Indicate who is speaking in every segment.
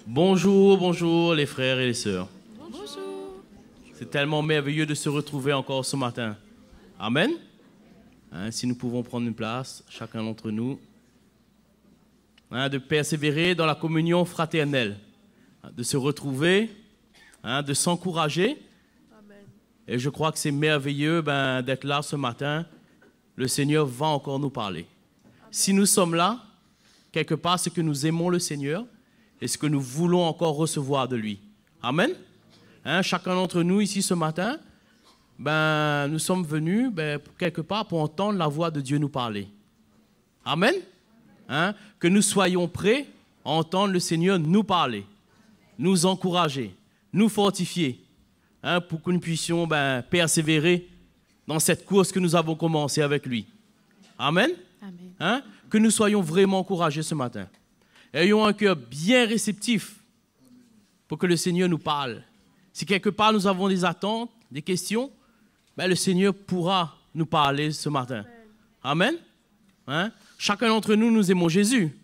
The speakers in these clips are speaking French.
Speaker 1: Bonjour, bonjour les frères et les sœurs.
Speaker 2: Bonjour.
Speaker 1: C'est tellement merveilleux de se retrouver encore ce matin. Amen. Si nous pouvons prendre une place, chacun d'entre nous, de persévérer dans la communion fraternelle, de se retrouver, de s'encourager. Et je crois que c'est merveilleux d'être là ce matin. Le Seigneur va encore nous parler. Si nous sommes là, quelque part, c'est que nous aimons le Seigneur et ce que nous voulons encore recevoir de lui. Amen. Chacun d'entre nous ici ce matin, nous sommes venus quelque part pour entendre la voix de Dieu nous parler. Amen. Que nous soyons prêts à entendre le Seigneur nous parler, nous encourager, nous fortifier, pour que nous puissions persévérer dans cette course que nous avons commencée avec lui. Amen.
Speaker 2: Amen.
Speaker 1: Que nous soyons vraiment encouragés ce matin. Ayons un cœur bien réceptif pour que le Seigneur nous parle. Si quelque part nous avons des attentes, des questions, le Seigneur pourra nous parler ce matin. Amen. Chacun d'entre nous, nous aimons Jésus.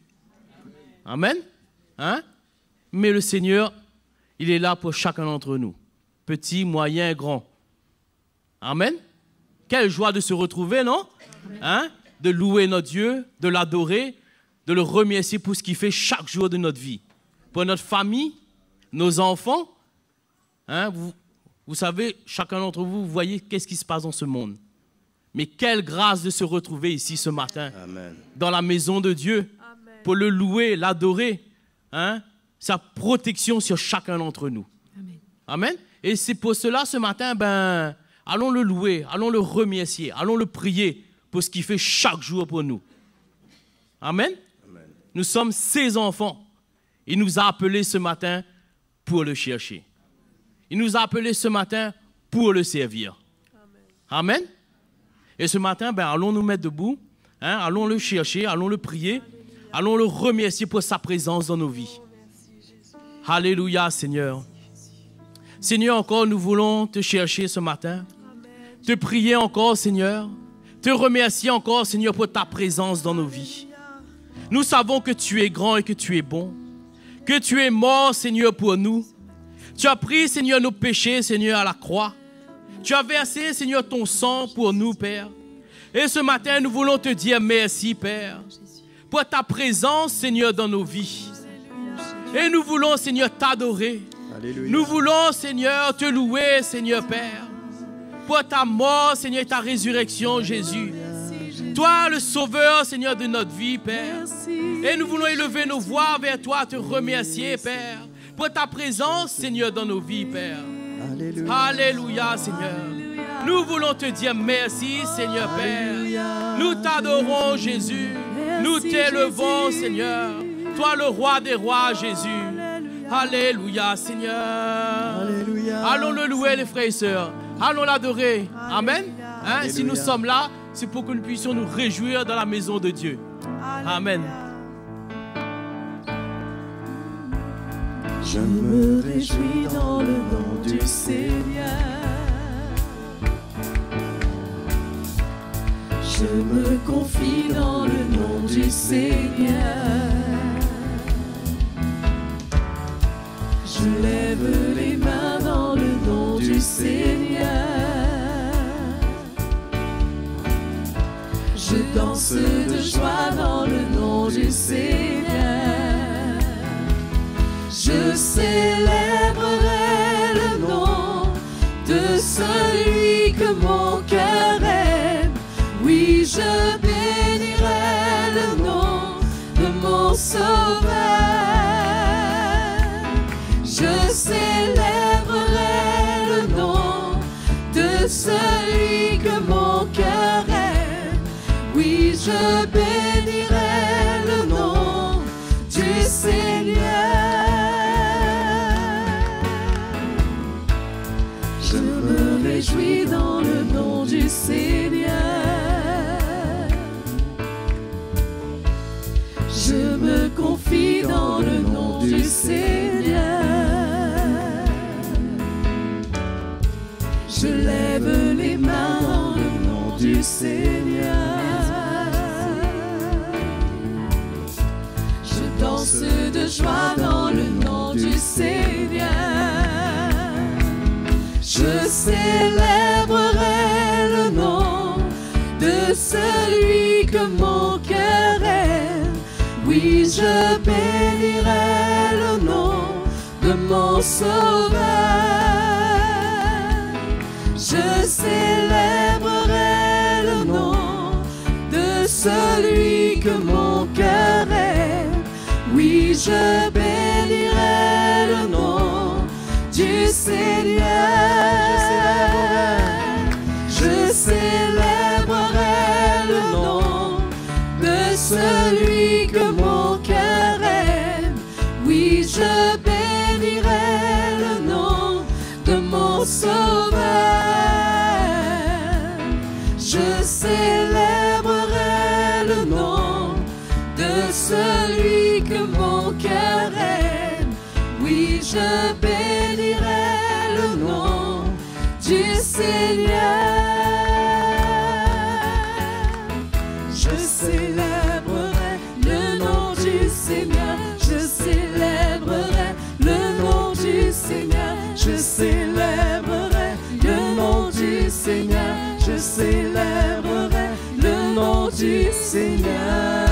Speaker 1: Amen. Mais le Seigneur, il est là pour chacun d'entre nous. Petit, moyen, grand. Amen. Quelle joie de se retrouver, non? De louer notre Dieu, de l'adorer, de le remercier pour ce qu'il fait chaque jour de notre vie. Pour notre famille, nos enfants. Vous savez, chacun d'entre vous, vous voyez qu'est-ce qui se passe dans ce monde. Mais quelle grâce de se retrouver ici ce matin,
Speaker 3: Amen.
Speaker 1: Dans la maison de Dieu,
Speaker 2: Amen.
Speaker 1: Pour le louer, l'adorer. Sa protection sur chacun d'entre nous.
Speaker 2: Amen.
Speaker 1: Amen. Et c'est pour cela, ce matin, allons le louer, allons le remercier, allons le prier pour ce qu'il fait chaque jour pour nous. Amen.
Speaker 3: Amen.
Speaker 1: Nous sommes ses enfants. Il nous a appelés ce matin pour le chercher. Il nous a appelés ce matin pour le servir. Amen. Amen. Et ce matin, allons nous mettre debout, allons le chercher, allons le prier, allons le remercier pour sa présence dans nos vies. Alléluia, Seigneur. Seigneur, encore nous voulons te chercher ce matin, te prier encore, Seigneur, te remercier encore, Seigneur, pour ta présence dans nos vies. Nous savons que tu es grand et que tu es bon, que tu es mort, Seigneur, pour nous. Tu as pris, Seigneur, nos péchés, Seigneur, à la croix. Tu as versé, Seigneur, ton sang pour nous, Père. Et ce matin, nous voulons te dire merci, Père, pour ta présence, Seigneur, dans nos vies. Et nous voulons, Seigneur, t'adorer.
Speaker 3: Alléluia.
Speaker 1: Nous voulons, Seigneur, te louer, Seigneur, Père, pour ta mort, Seigneur, et ta résurrection, Jésus. Toi, le Sauveur, Seigneur, de notre vie, Père. Et nous voulons élever nos voix vers toi, te remercier, Père, pour ta présence, Seigneur, dans nos vies, Père.
Speaker 3: Alléluia.
Speaker 1: Alléluia, Seigneur. Nous voulons te dire merci, Seigneur, Père. Nous t'adorons, Jésus. Nous t'élevons, Seigneur. Toi, le roi des rois, Jésus. Alléluia, Seigneur.
Speaker 3: Alléluia.
Speaker 1: Allons le louer, les frères et sœurs. Allons l'adorer. Amen. Si nous sommes là, c'est pour que nous puissions nous réjouir dans la maison de Dieu. Amen.
Speaker 4: Je me réjouis dans le nom du Seigneur. Je me confie dans le nom du Seigneur. Je lève les mains dans le nom du Seigneur. Je danse de joie dans le nom du Seigneur. Je célébrerai le nom de celui que mon cœur aime. Oui, je bénirai le nom de mon Sauveur. Je célébrerai le nom de celui que mon cœur aime. Oui, je bénirai le nom du Seigneur. Je me réjouis dans le nom du Seigneur. Je me confie dans le nom du Seigneur. Je lève les mains dans le nom du Seigneur. Je danse de joie dans le nom celui que mon cœur aime. Oui, je bénirai le nom de mon Sauveur. Je célébrerai le nom de celui que mon cœur aime. Oui, je bénirai le nom du Seigneur. Je célébrerai le nom de celui que mon cœur aime. Oui, je bénirai le nom de mon Sauveur. Je célébrerai le nom de celui que mon cœur aime. Oui, je bénirai le nom du Seigneur. Je célébrerai le nom du Seigneur. Je célébrerai le nom du Seigneur. Je célébrerai le nom du Seigneur. Je célébrerai le nom du Seigneur.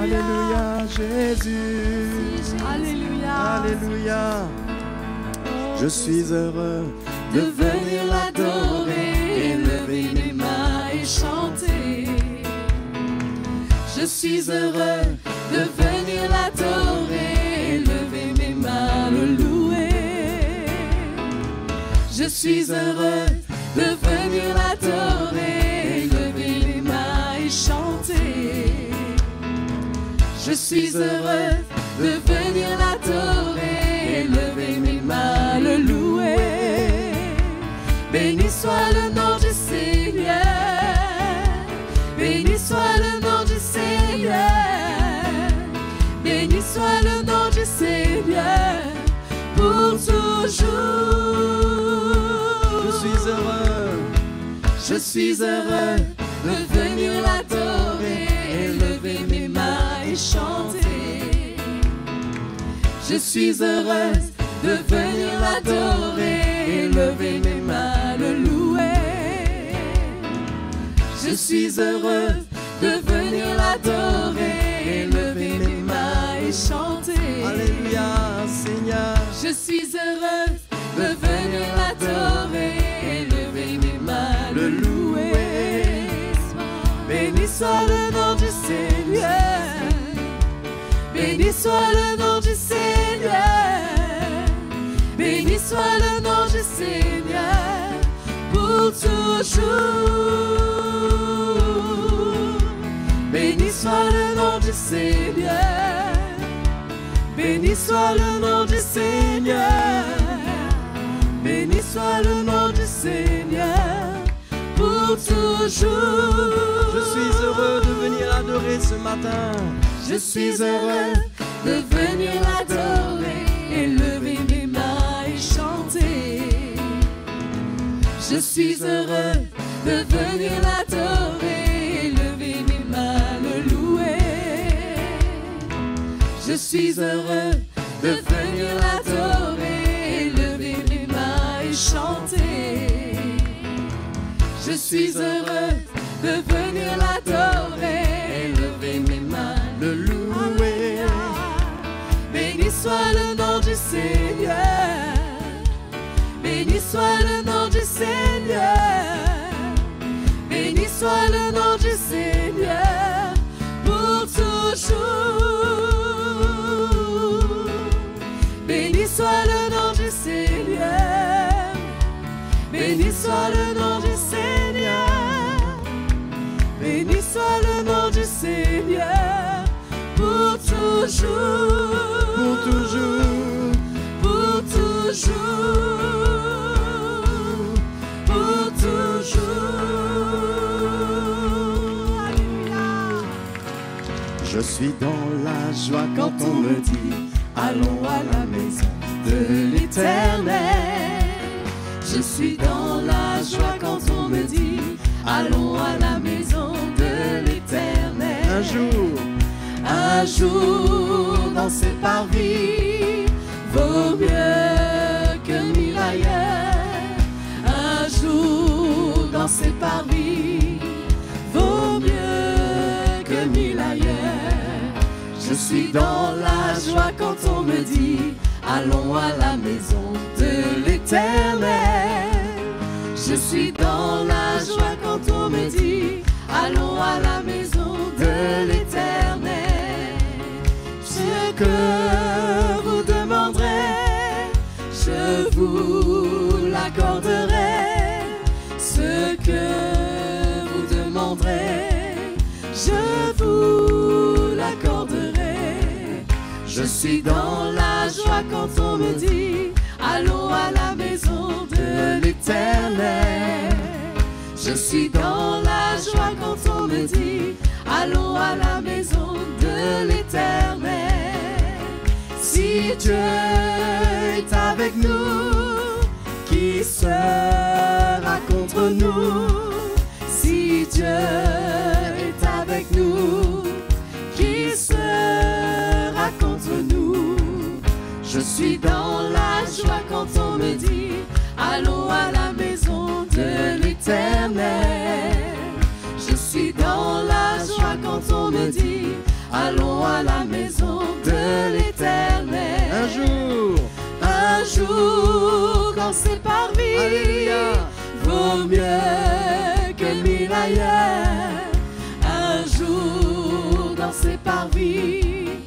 Speaker 3: Alléluia, Jésus.
Speaker 4: Alléluia.
Speaker 3: Alléluia. Je suis heureux
Speaker 4: De venir l'adorer, élever mes mains et chanter. Je suis heureux de venir l'adorer, élever mes mains, le louer. Je suis heureux de venir l'adorer, élever mes mains et chanter. Je suis heureux de venir l'adorer, élever mes mains, le louer. Béni soit le nom du Seigneur. Béni soit le nom du Seigneur. Béni soit le nom du Seigneur pour toujours.
Speaker 3: Je suis heureux.
Speaker 4: Je suis heureux de venir l'adorer, élever mes mains et chanter. Je suis heureux de venir l'adorer, élever mes mains, le louer. Je suis heureux de venir l'adorer, élever mes mains et chanter.
Speaker 3: Alléluia, Seigneur.
Speaker 4: Je suis heureux de venir l'adorer, élever mes mains, le louer. Béni soit le nom du Seigneur. Béni soit le nom du Seigneur. Béni soit le nom du Seigneur pour toujours. Béni soit le nom du Seigneur. Béni soit le nom du Seigneur. Béni soit le nom du Seigneur pour toujours.
Speaker 3: Je suis heureux de venir adorer ce matin.
Speaker 4: Je suis heureux de venir l'adorer, élever mes mains et chanter. Je suis heureux de venir l'adorer, élever mes mains, le louer. Je suis heureux de venir l'adorer, élever mes mains et chanter. Je suis heureux de venir l'adorer, élever mes mains,
Speaker 3: Le louer.
Speaker 4: béni soit le nom du Seigneur. Béni soit le nom du Seigneur. Béni soit le nom du Seigneur pour toujours. Béni soit le nom du Seigneur. Béni soit le nom du Seigneur. Béni soit le nom du Seigneur pour toujours.
Speaker 3: Pour toujours.
Speaker 4: Pour toujours. Pour toujours. Alléluia.
Speaker 3: Je suis dans la joie quand on me dit
Speaker 4: allons à la maison de l'Éternel. Je suis dans la joie quand on me dit allons à la maison de l'Éternel. Un jour dans ses parvis vaut mieux que 1000 ailleurs. Un jour dans ses parvis suis dans la joie quand on me dit allons à la maison de l'Éternel. Je suis dans la joie quand on me dit allons à la maison de l'Éternel. Ce que vous demanderez, je vous l'accorderai. Ce que vous demanderez, je vous l'accorderai. Je suis dans la joie quand on me dit allons à la maison de l'Éternel. Je suis dans la joie quand on me dit allons à la maison de l'Éternel. Si Dieu est avec nous, qui sera contre nous? Si Dieu est avec nous, qui sera contre nous? Je suis dans la joie quand on me dit allons à la maison de l'Éternel. Je suis dans la joie quand on me dit allons à la maison de l'Éternel. Un jour, quand c'est parmi, alléluia, vaut mieux que 1000 ailleurs. Un jour, dans ses parvis,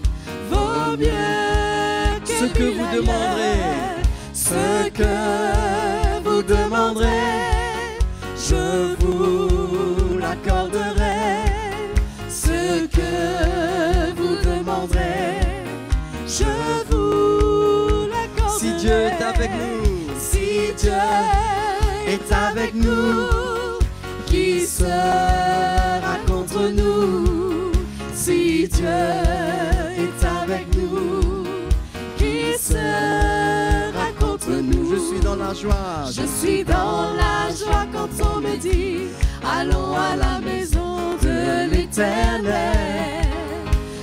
Speaker 4: vaut mieux que
Speaker 3: ce que vous demanderez.
Speaker 4: Ce que vous demanderez, je vous l'accorderai. Ce que vous demanderez, je vous l'accorderai.
Speaker 3: Si Dieu est avec nous,
Speaker 4: si Dieu est avec nous, qui sera contre nous? Si Dieu est avec nous, qui sera contre nous?
Speaker 3: je suis dans la joie.
Speaker 4: Je suis dans la joie quand on me dit allons à la maison de l'Éternel.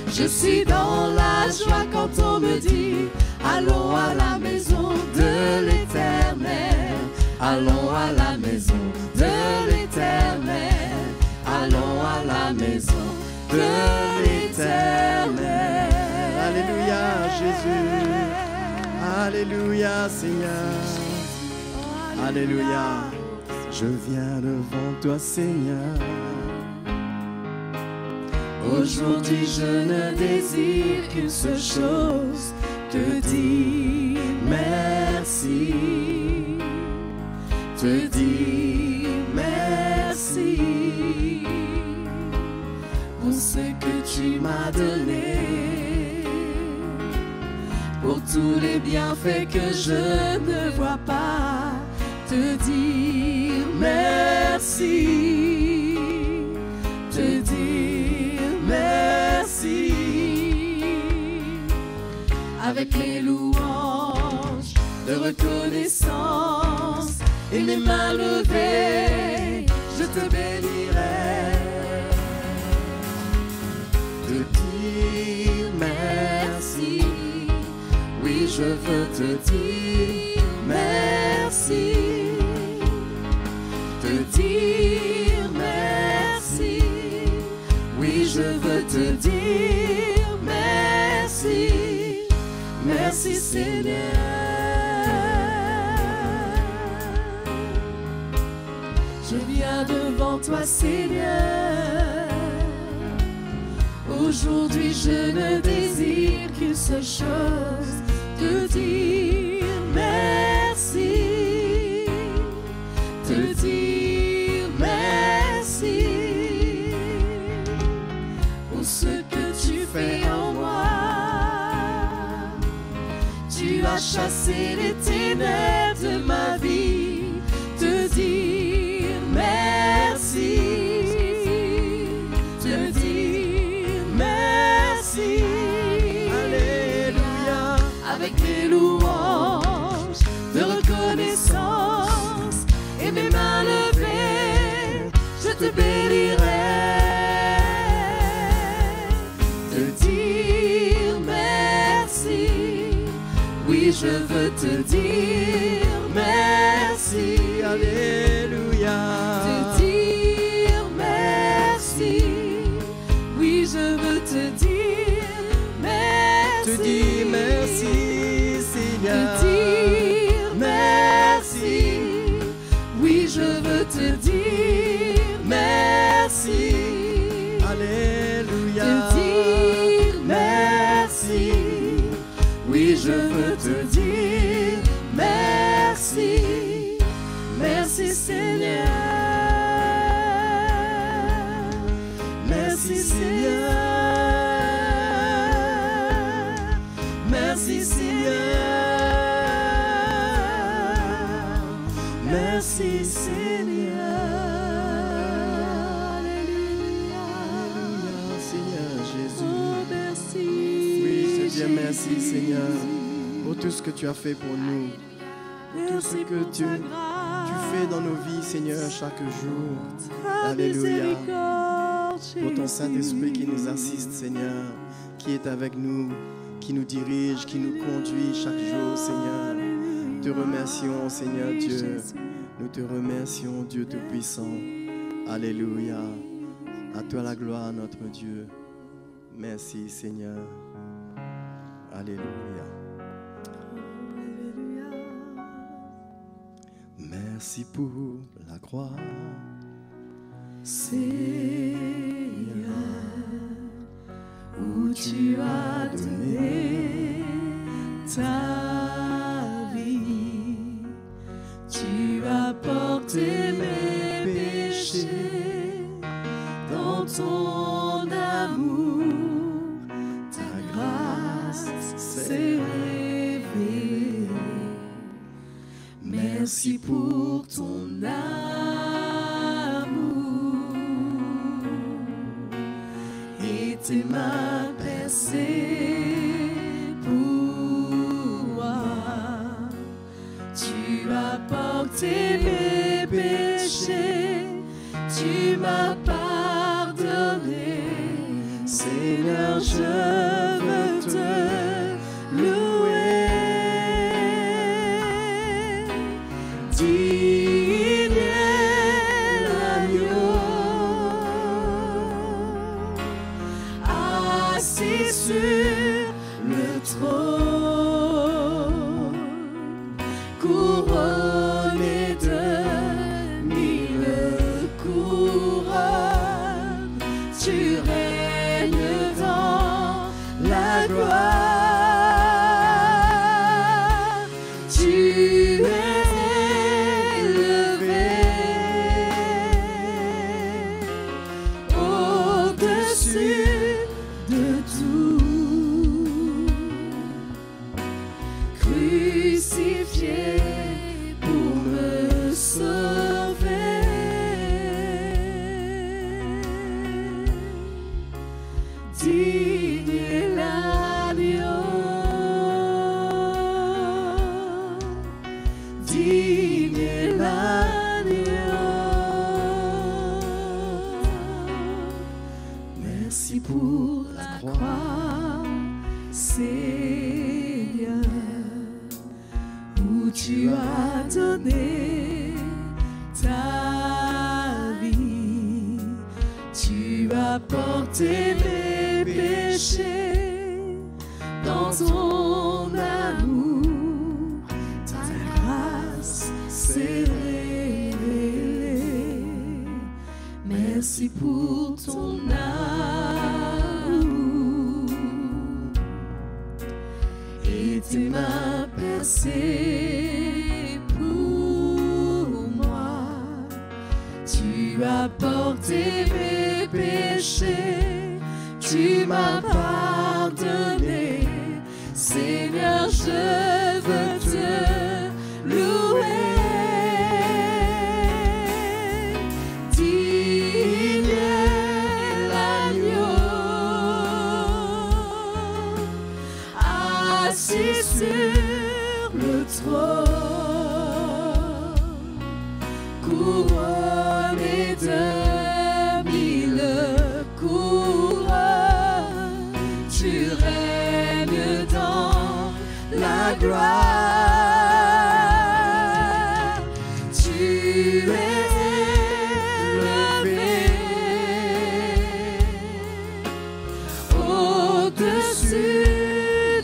Speaker 4: Je suis dans la joie quand on me dit allons à la maison de l'Éternel. Allons à la maison de l'Éternel. Allons à la maison de l'Éternel.
Speaker 3: Alléluia Jésus. Alléluia Seigneur. Alléluia. Je viens devant toi Seigneur.
Speaker 4: Aujourd'hui je ne désire qu'une seule chose, te dire merci, te dire merci pour ce que tu m'as donné, pour tous les bienfaits que je ne vois pas, te dire merci, te dire merci. Avec les louanges de reconnaissance et mes mains levées, je te bénirai. Te dire merci, oui je veux te dire merci. Te dire merci, oui je veux te dire merci. Merci Seigneur. Je viens devant toi Seigneur. Aujourd'hui je ne désire qu'une seule chose, te dire merci. Te dire merci pour ce que tu fais en moi. Tu as chassé les ténèbres de ma vie, te dire merci, te dire merci.
Speaker 3: Alléluia.
Speaker 4: Avec mes louanges de reconnaissance et mes mains levées, je te bénirai. Te dire merci, oui je veux te dire merci.
Speaker 3: Alléluia.
Speaker 4: Te dire merci, oui je veux te dire merci.
Speaker 3: te dire merci, Seigneur.
Speaker 4: te dire merci. Oui, je veux te dire merci.
Speaker 3: Alléluia.
Speaker 4: Te dire merci. Oui, je veux te dire merci. Merci Seigneur. Merci Seigneur. Merci Seigneur. Merci Seigneur. Alléluia.
Speaker 3: Alléluia, Seigneur Jésus.
Speaker 4: Oh, merci.
Speaker 3: Oui, je te dis merci, Seigneur, pour tout ce que tu as fait pour nous. Tout ce
Speaker 4: Merci
Speaker 3: que
Speaker 4: pour
Speaker 3: tu
Speaker 4: ta grâce,
Speaker 3: fais dans nos vies, Seigneur, chaque jour.
Speaker 4: ta
Speaker 3: Alléluia.
Speaker 4: miséricorde,
Speaker 3: Pour ton
Speaker 4: Jésus.
Speaker 3: Saint-Esprit qui nous assiste, Seigneur, qui est avec nous, qui nous dirige, qui nous conduit chaque jour, Seigneur. Nous te remercions, Seigneur
Speaker 4: Oui,
Speaker 3: Dieu.
Speaker 4: Jésus.
Speaker 3: Nous te remercions, Dieu Tout-Puissant. Alléluia. À toi la gloire, notre Dieu. Merci, Seigneur. Alléluia.
Speaker 4: Alléluia.
Speaker 3: Merci pour la croix.
Speaker 4: Seigneur, où tu as donné ta vie, tu as porté mes péchés dans ton amour, ta grâce s'est révélée. Merci pour ton amour et tes mains percées pour moi. Tu as porté mes péchés, tu m'as pardonné. Seigneur, je veux te louer. Digne est l'agneau, assis sur le trône, couronné de 1000 couronnes. Tu règnes dans la gloire. Tu es au-dessus de tout, crucifié pour me sauver. Digne est l'agneau, digne est l'agneau. Merci pour la croix, Seigneur, où tu as donné ta vie. Tu as porté mes péchés dans ton amour. Ta grâce s'est révélée. Merci pour ton amour et tes mains percées pour moi. Tu as porté mes péchés, tu m'as pardonné. Seigneur, je veux te louer. Digne est l'agneau, assis sur le trône, couronné de 1000 couronnes. Tu règnes dans la gloire. Tu es élevé au-dessus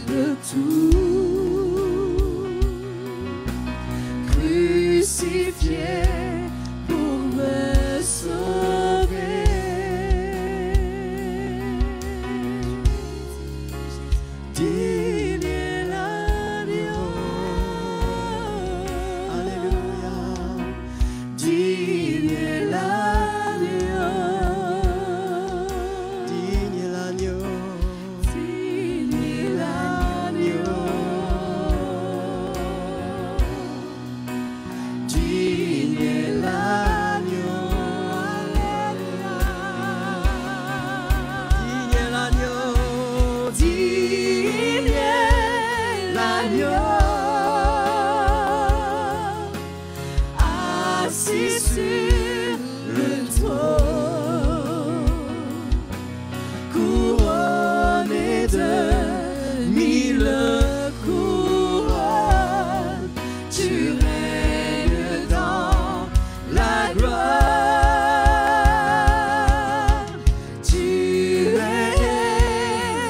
Speaker 4: l'agneau, assis sur le trône, couronné de 1000 couronnes, tu règnes dans la gloire, tu es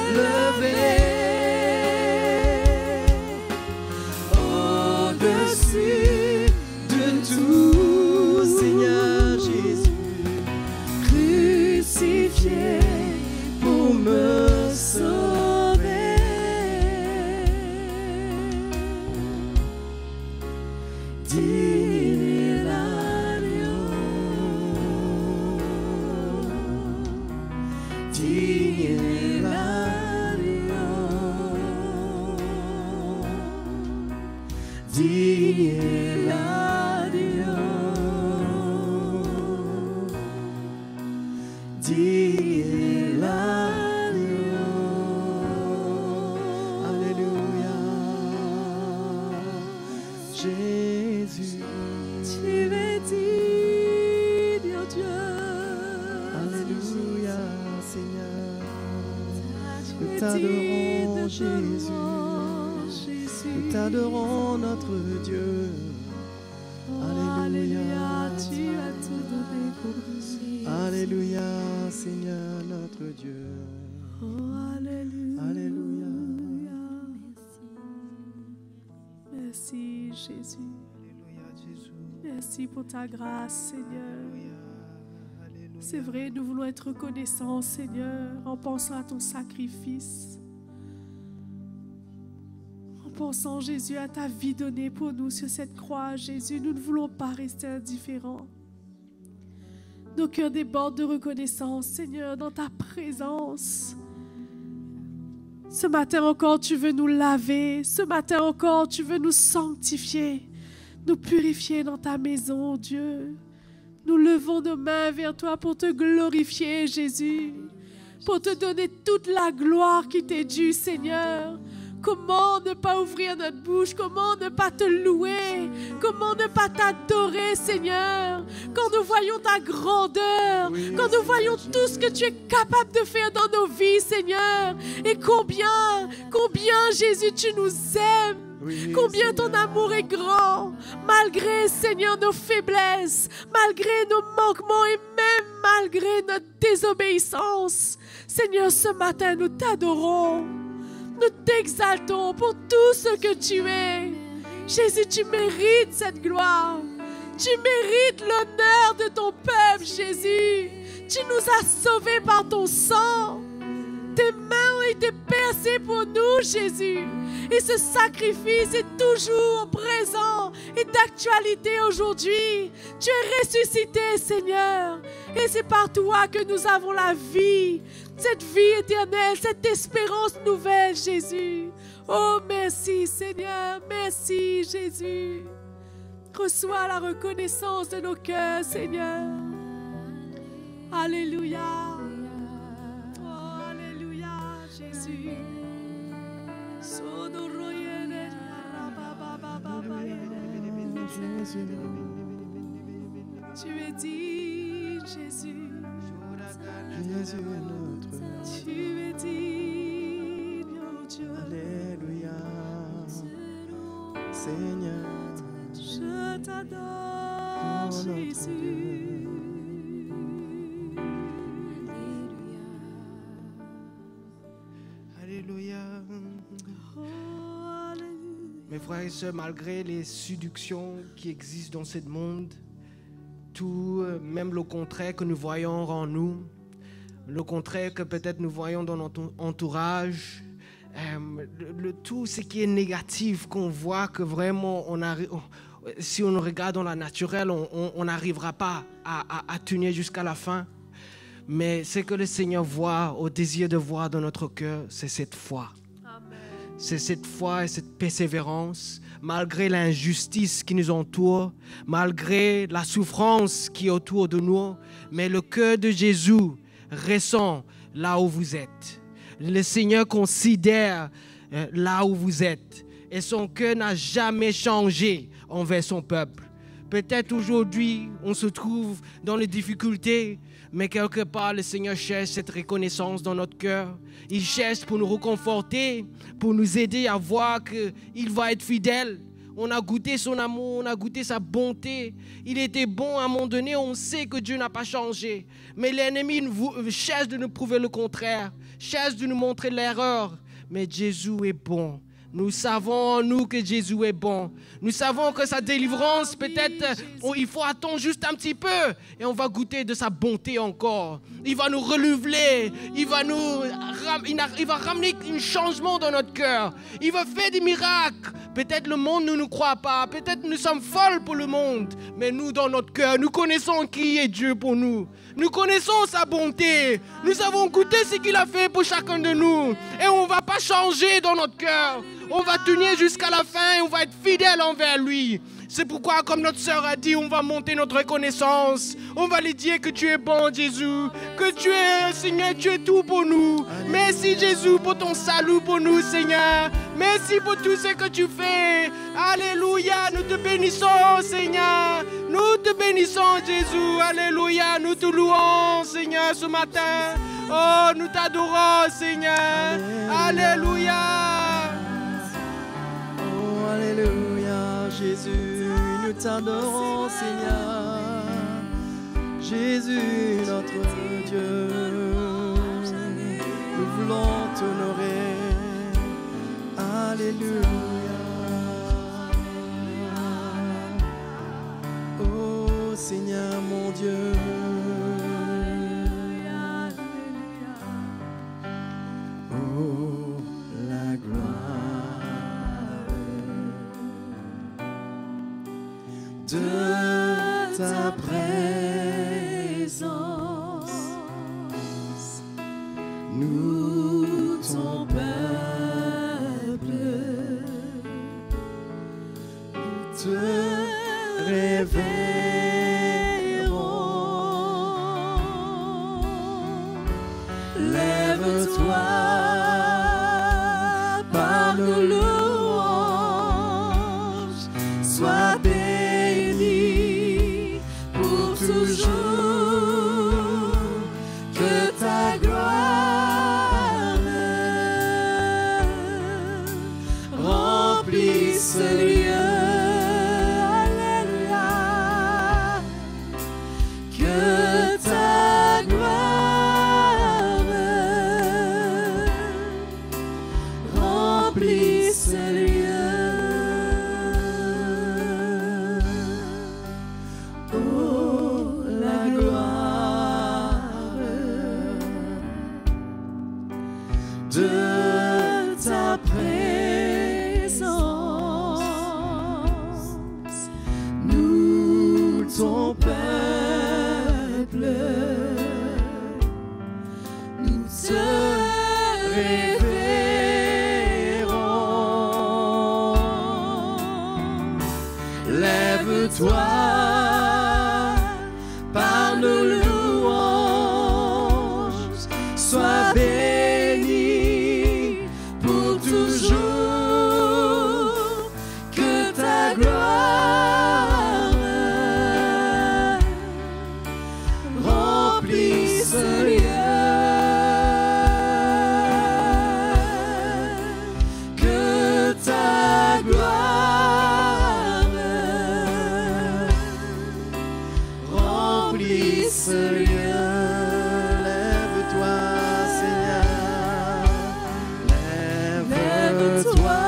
Speaker 4: élevé au-dessus de tout,
Speaker 3: Seigneur Jésus,
Speaker 4: crucifié pour me sauver. Digne est l'agneau, digne est l'agneau, digne est l'agneau, digne est l'agneau.
Speaker 3: Alléluia. Jésus,
Speaker 4: Tu es digne, oh Dieu.
Speaker 3: Alléluia, Seigneur.
Speaker 4: Tu
Speaker 3: Nous
Speaker 4: es
Speaker 3: t'adorons,
Speaker 4: digne de
Speaker 3: Jésus.
Speaker 4: louange,
Speaker 3: Nous
Speaker 4: Jésus.
Speaker 3: t'adorons, notre Dieu.
Speaker 4: Oh, Alléluia,
Speaker 3: Alléluia.
Speaker 4: tu as tout donné pour nous.
Speaker 3: Alléluia, Seigneur, notre Dieu.
Speaker 4: Oh, Alléluia.
Speaker 3: Alléluia.
Speaker 4: Merci, Jésus.
Speaker 3: Alléluia, Jésus.
Speaker 4: Merci pour ta grâce, Seigneur.
Speaker 3: Alléluia.
Speaker 4: C'est vrai, nous voulons être reconnaissants, Seigneur, en pensant à ton sacrifice. En pensant, Jésus, à ta vie donnée pour nous sur cette croix, Jésus, nous ne voulons pas rester indifférents. Nos cœurs débordent de reconnaissance, Seigneur, dans ta présence. Ce matin encore, tu veux nous laver. Ce matin encore, tu veux nous sanctifier, nous purifier dans ta maison, Dieu. Nous levons nos mains vers toi pour te glorifier, Jésus, pour te donner toute la gloire qui t'est due, Seigneur. Comment ne pas ouvrir notre bouche? Comment ne pas te louer? Comment ne pas t'adorer, Seigneur? Quand nous voyons ta grandeur, quand nous voyons tout ce que tu es capable de faire dans nos vies, Seigneur. Et combien, Jésus, tu nous aimes. Combien ton amour est grand, malgré, Seigneur, nos faiblesses, malgré nos manquements et même malgré notre désobéissance. Seigneur, ce matin, nous t'adorons. Nous t'exaltons pour tout ce que tu es. Jésus, tu mérites cette gloire. Tu mérites l'honneur de ton peuple, Jésus. Tu nous as sauvés par ton sang. Tes mains ont été percées pour nous, Jésus. Et ce sacrifice est toujours présent et d'actualité aujourd'hui. Tu es ressuscité, Seigneur. Et c'est par toi que nous avons la vie, cette vie éternelle, cette espérance nouvelle, Jésus. Oh, merci, Seigneur. Merci, Jésus. Reçois la reconnaissance de nos cœurs, Seigneur. Alléluia. Jésus. Tu es digne, Jésus.
Speaker 3: Jésus est notre.
Speaker 4: Tu es digne, oh Dieu.
Speaker 3: Alléluia. Seigneur.
Speaker 4: Je t'adore,
Speaker 3: Oh, notre
Speaker 4: Jésus.
Speaker 3: Alléluia.
Speaker 4: Oh, alléluia.
Speaker 5: Mes frères et sœurs, malgré les séductions qui existent dans ce monde, tout, même le contraire que nous voyons en nous, le contraire que peut-être nous voyons dans notre entourage, le tout ce qui est négatif, qu'on voit que vraiment on arrive, si on regarde dans la naturelle, on n'arrivera pas à tenir jusqu'à la fin. Mais ce que le Seigneur voit, au désir de voir dans notre cœur, c'est cette foi.
Speaker 4: Amen.
Speaker 5: C'est cette foi et cette persévérance, malgré l'injustice qui nous entoure, malgré la souffrance qui est autour de nous. Mais le cœur de Jésus ressent là où vous êtes. Le Seigneur considère là où vous êtes. et son cœur n'a jamais changé envers son peuple. Peut-être aujourd'hui, on se trouve dans les difficultés, mais quelque part, le Seigneur cherche cette reconnaissance dans notre cœur. Il cherche pour nous réconforter, pour nous aider à voir qu'il va être fidèle. On a goûté son amour, on a goûté sa bonté. Il était bon à un moment donné, on sait que Dieu n'a pas changé. Mais l'ennemi cherche de nous prouver le contraire, cherche de nous montrer l'erreur. Mais Jésus est bon. Nous savons en nous que Jésus est bon. Nous savons que sa délivrance, peut-être, il faut attendre juste un petit peu. Et on va goûter de sa bonté encore. Il va nous renouveler. Il va ramener un changement dans notre cœur. Il va faire des miracles. Peut-être le monde ne nous croit pas. Peut-être nous sommes folles pour le monde. Mais nous, dans notre cœur, nous connaissons qui est Dieu pour nous. Nous connaissons sa bonté. Nous avons goûté ce qu'il a fait pour chacun de nous. Et on ne va pas changer dans notre cœur. On va tenir jusqu'à la fin et on va être fidèle envers lui. C'est pourquoi, comme notre sœur a dit, on va monter notre reconnaissance. On va lui dire que tu es bon, Jésus. Que tu es, Seigneur, tu es tout pour nous. Merci, Jésus, pour ton salut pour nous, Seigneur. Merci pour tout ce que tu fais. Alléluia, nous te bénissons, Seigneur. Nous te bénissons, Jésus. Alléluia, nous te louons, Seigneur, ce matin. Oh, nous t'adorons, Seigneur. Alléluia.
Speaker 3: Oh, alléluia, Jésus, nous t'adorons, Seigneur. Jésus, notre Dieu, nous voulons t'honorer. Alléluia. Oh, Seigneur, mon Dieu. Oh, la gloire de ta présence, nous, ton peuple, te révérons. Lève-toi par nos louanges, sois béni pour toujours, que ta gloire remplisse ce lieu. Alléluia. Que ta gloire remplisse ce lieu. Oh, la gloire de ta présence, nous, ton peuple, nous te révérons. Lève-toi par nos louanges, sois béni pour toujours, que ta gloire remplisse ce lieu. Que ta gloire remplisse ce lieu. Lève-toi, Seigneur. Lève-toi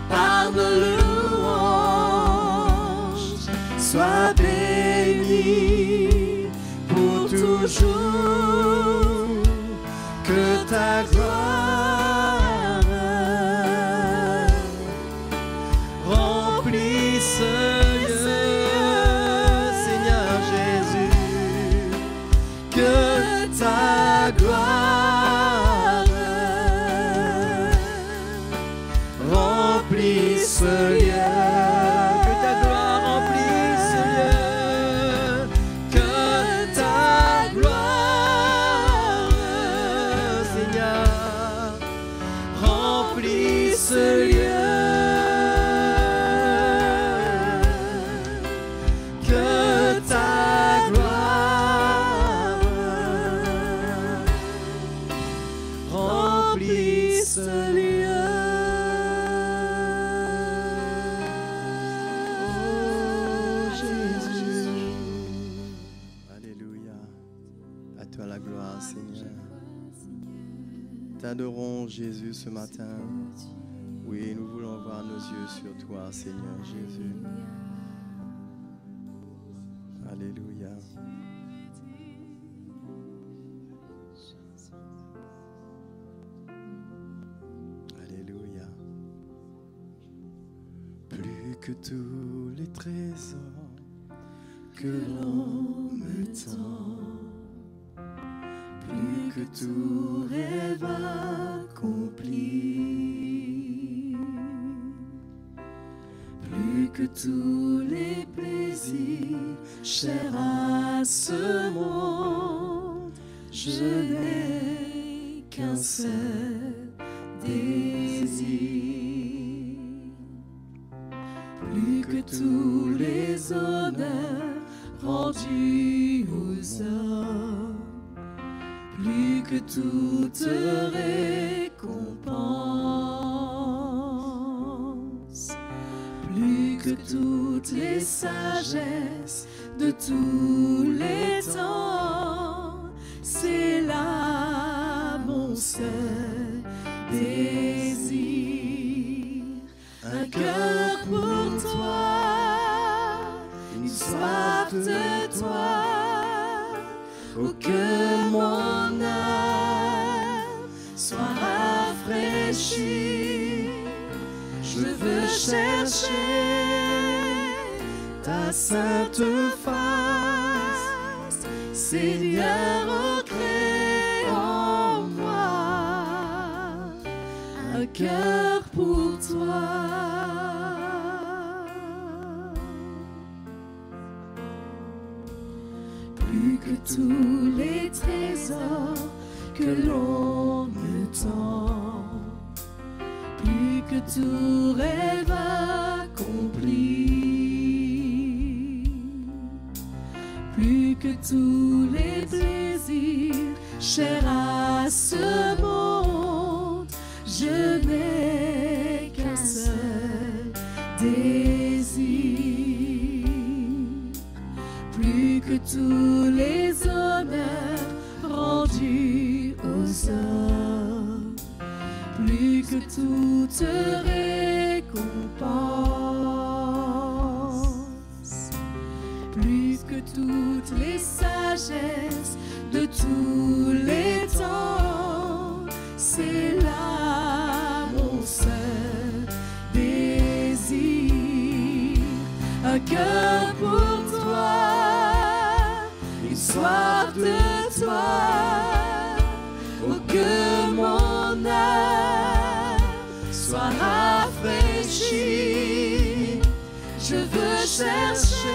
Speaker 3: par nos louanges, sois béni pour toujours, que ta gloire remplisse ce lieu. Seigneur Jésus, que ta gloire remplisse ce lieu. Que ta gloire remplisse ce lieu. Que ta gloire, Seigneur,
Speaker 4: ce lieu.
Speaker 3: Oh, Jésus. Alléluia. À toi la gloire, Seigneur. T'adorons, Jésus, ce matin. Oui, nous voulons voir nos yeux sur toi, Seigneur Jésus. Alléluia. Alléluia. Plus que tous les trésors que l'homme tend, plus que tout rêve accompli, plus que tous les plaisirs chers à ce monde, je n'ai qu'un seul désir. Plus que tous les honneurs rendus aux hommes, plus que toute récompense, plus que toutes les sagesses de tous les temps, c'est là mon seul désir. Un cœur pour toi, une soif de toi, oh que mon âme soit rafraîchie. Je veux chercher ta sainte face, Seigneur, crée en moi un cœur pour toi. Plus que tous les trésors que l'on me tend, plus que tout rêve accompli, plus que tous les plaisirs chers à ce monde, je n'ai qu'un seul désir. Plus que tous les honneurs rendus aux hommes, plus que toute récompense, plus que toutes les sagesses de tous les temps, c'est là mon seul désir. Un cœur pour toi, une soif de toi, oh que mon âme soit rafraîchie. Je veux chercher